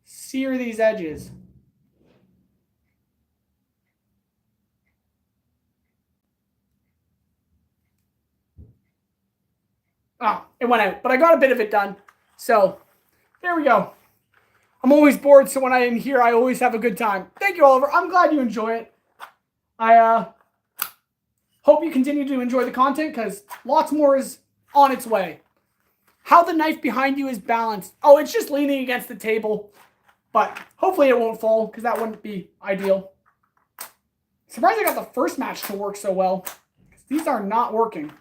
sear these edges. Oh, it went out, but I got a bit of it done. So there we go. I'm always bored, so when I am here, I always have a good time. Thank you, Oliver. I'm glad you enjoy it. I hope you continue to enjoy the content because lots more is on its way. How the knife behind you is balanced. Oh, it's just leaning against the table. But hopefully it won't fall because that wouldn't be ideal. Surprised I got the first match to work so well. These are not working.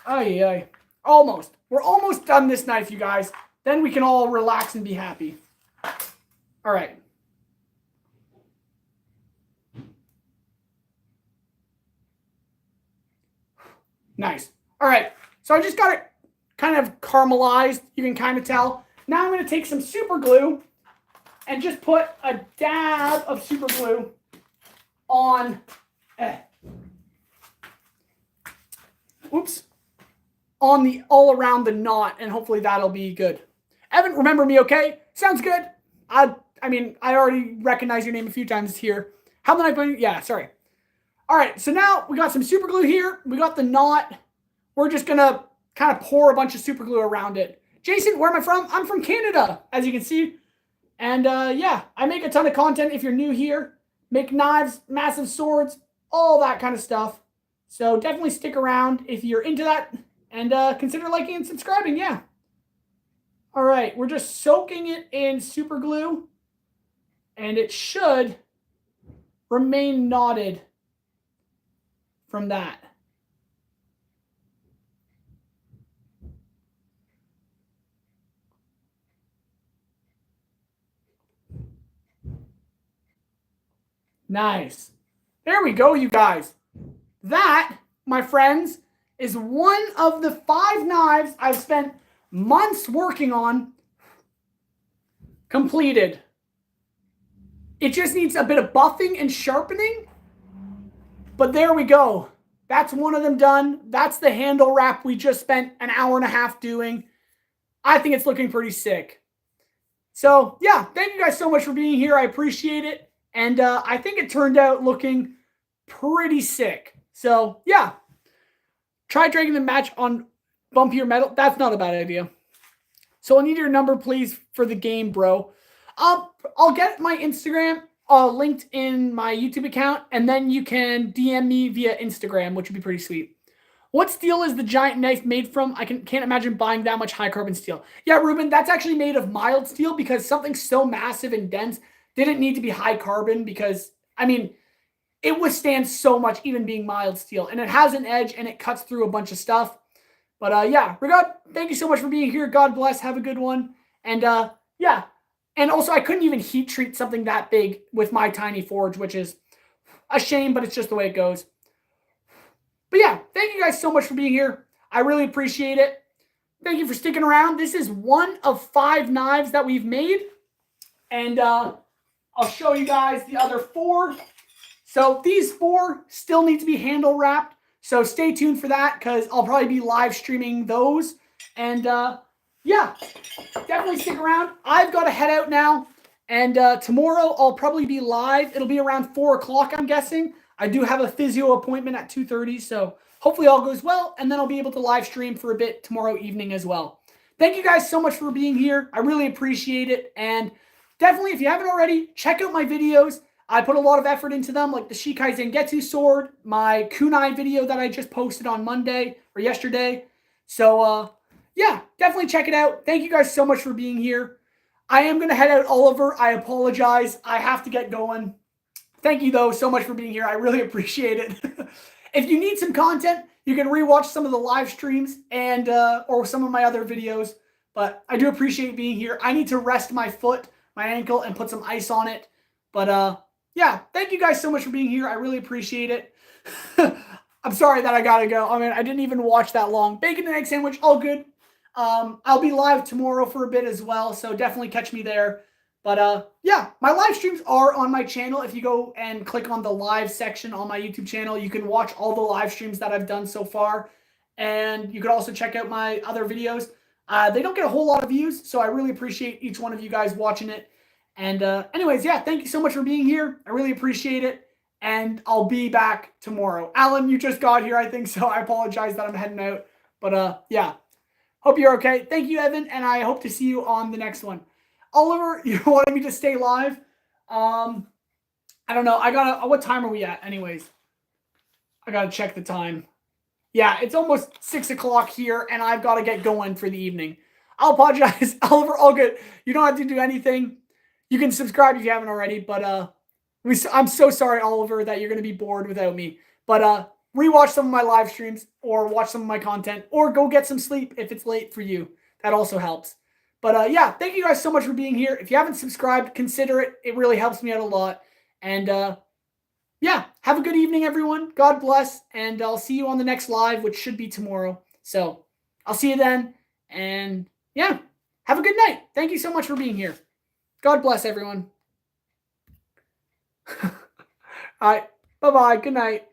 Ay, ay. Almost. We're almost done this knife, you guys. Then we can all relax and be happy. All right. Nice. All right. So I just got it kind of caramelized. You can kind of tell. Now I'm going to take some super glue and just put a dab of super glue on, on the all around the knot, and hopefully that'll be good. Evan, remember me, okay? Sounds good. I mean, I already recognize your name a few times here. How the knife? Yeah, sorry. All right, so now we got some super glue here. We got the knot. We're just gonna kind of pour a bunch of super glue around it. Jason, where am I from? I'm from Canada, as you can see. And yeah, I make a ton of content if you're new here. Make knives, massive swords, all that kind of stuff. So definitely stick around if you're into that. And consider liking and subscribing, yeah. All right, we're just soaking it in super glue. And it should remain knotted from that. Nice. There we go, you guys. That, my friends, is one of the 5 knives I've spent months working on completed. It just needs a bit of buffing and sharpening. But there we go. That's one of them done. That's the handle wrap we just spent an hour and a half doing. I think it's looking pretty sick. So, yeah, thank you guys so much for being here. I appreciate it. And I think it turned out looking pretty sick. So, yeah. Try dragging the match on bumpier metal. That's not a bad idea. So, I need your number, please, for the game, bro. I'll get my Instagram linked in my YouTube account, and then you can DM me via Instagram, which would be pretty sweet. What steel is the giant knife made from? I can't imagine buying that much high carbon steel. Yeah, Ruben, that's actually made of mild steel because something so massive and dense didn't need to be high carbon because, I mean, it withstands so much even being mild steel. And it has an edge and it cuts through a bunch of stuff. But yeah, Rigod, thank you so much for being here. God bless. Have a good one. And yeah. And also, I couldn't even heat treat something that big with my tiny forge, which is a shame, but it's just the way it goes. But yeah, thank you guys so much for being here. I really appreciate it. Thank you for sticking around. This is one of 5 knives that we've made. And I'll show you guys the other 4. So these 4 still need to be handle wrapped. So stay tuned for that because I'll probably be live streaming those. And yeah, definitely stick around. I've got to head out now. And tomorrow I'll probably be live. It'll be around 4 o'clock, I'm guessing. I do have a physio appointment at 2:30. So hopefully all goes well. And then I'll be able to live stream for a bit tomorrow evening as well. Thank you guys so much for being here. I really appreciate it. And definitely, if you haven't already, check out my videos. I put a lot of effort into them, like the Shikai Zangetsu sword, my kunai video that I just posted on Monday or yesterday. So, yeah, definitely check it out. Thank you guys so much for being here. I am going to head out, Oliver. I apologize. I have to get going. Thank you, though, so much for being here. I really appreciate it. If you need some content, you can rewatch some of the live streams and or some of my other videos. But I do appreciate being here. I need to rest my foot, my ankle, and put some ice on it. But yeah, thank you guys so much for being here. I really appreciate it. I'm sorry that I gotta go. I mean, I didn't even watch that long. Bacon and egg sandwich, all good. I'll be live tomorrow for a bit as well, so definitely catch me there. But yeah, my live streams are on my channel. If you go and click on the live section on my YouTube channel, you can watch all the live streams that I've done so far. And you can also check out my other videos. They don't get a whole lot of views, so I really appreciate each one of you guys watching it. And anyways, yeah, thank you so much for being here. I really appreciate it. And I'll be back tomorrow. Alan, you just got here, I think, so I apologize that I'm heading out. But yeah, hope you're okay. Thank you, Evan, and I hope to see you on the next one. Oliver, you wanted me to stay live. I don't know. I gotta. What time are we at, anyways? I gotta check the time. Yeah, it's almost 6 o'clock here, and I've got to get going for the evening. I'll apologize, Oliver. All good. You don't have to do anything. You can subscribe if you haven't already. But I'm so sorry, Oliver, that you're gonna be bored without me. But rewatch some of my live streams, or watch some of my content, or go get some sleep if it's late for you. That also helps. But yeah, thank you guys so much for being here. If you haven't subscribed, consider it. It really helps me out a lot. And yeah, have a good evening, everyone. God bless, and I'll see you on the next live, which should be tomorrow. So I'll see you then, and yeah, have a good night. Thank you so much for being here. God bless, everyone. All right, bye-bye. Good night.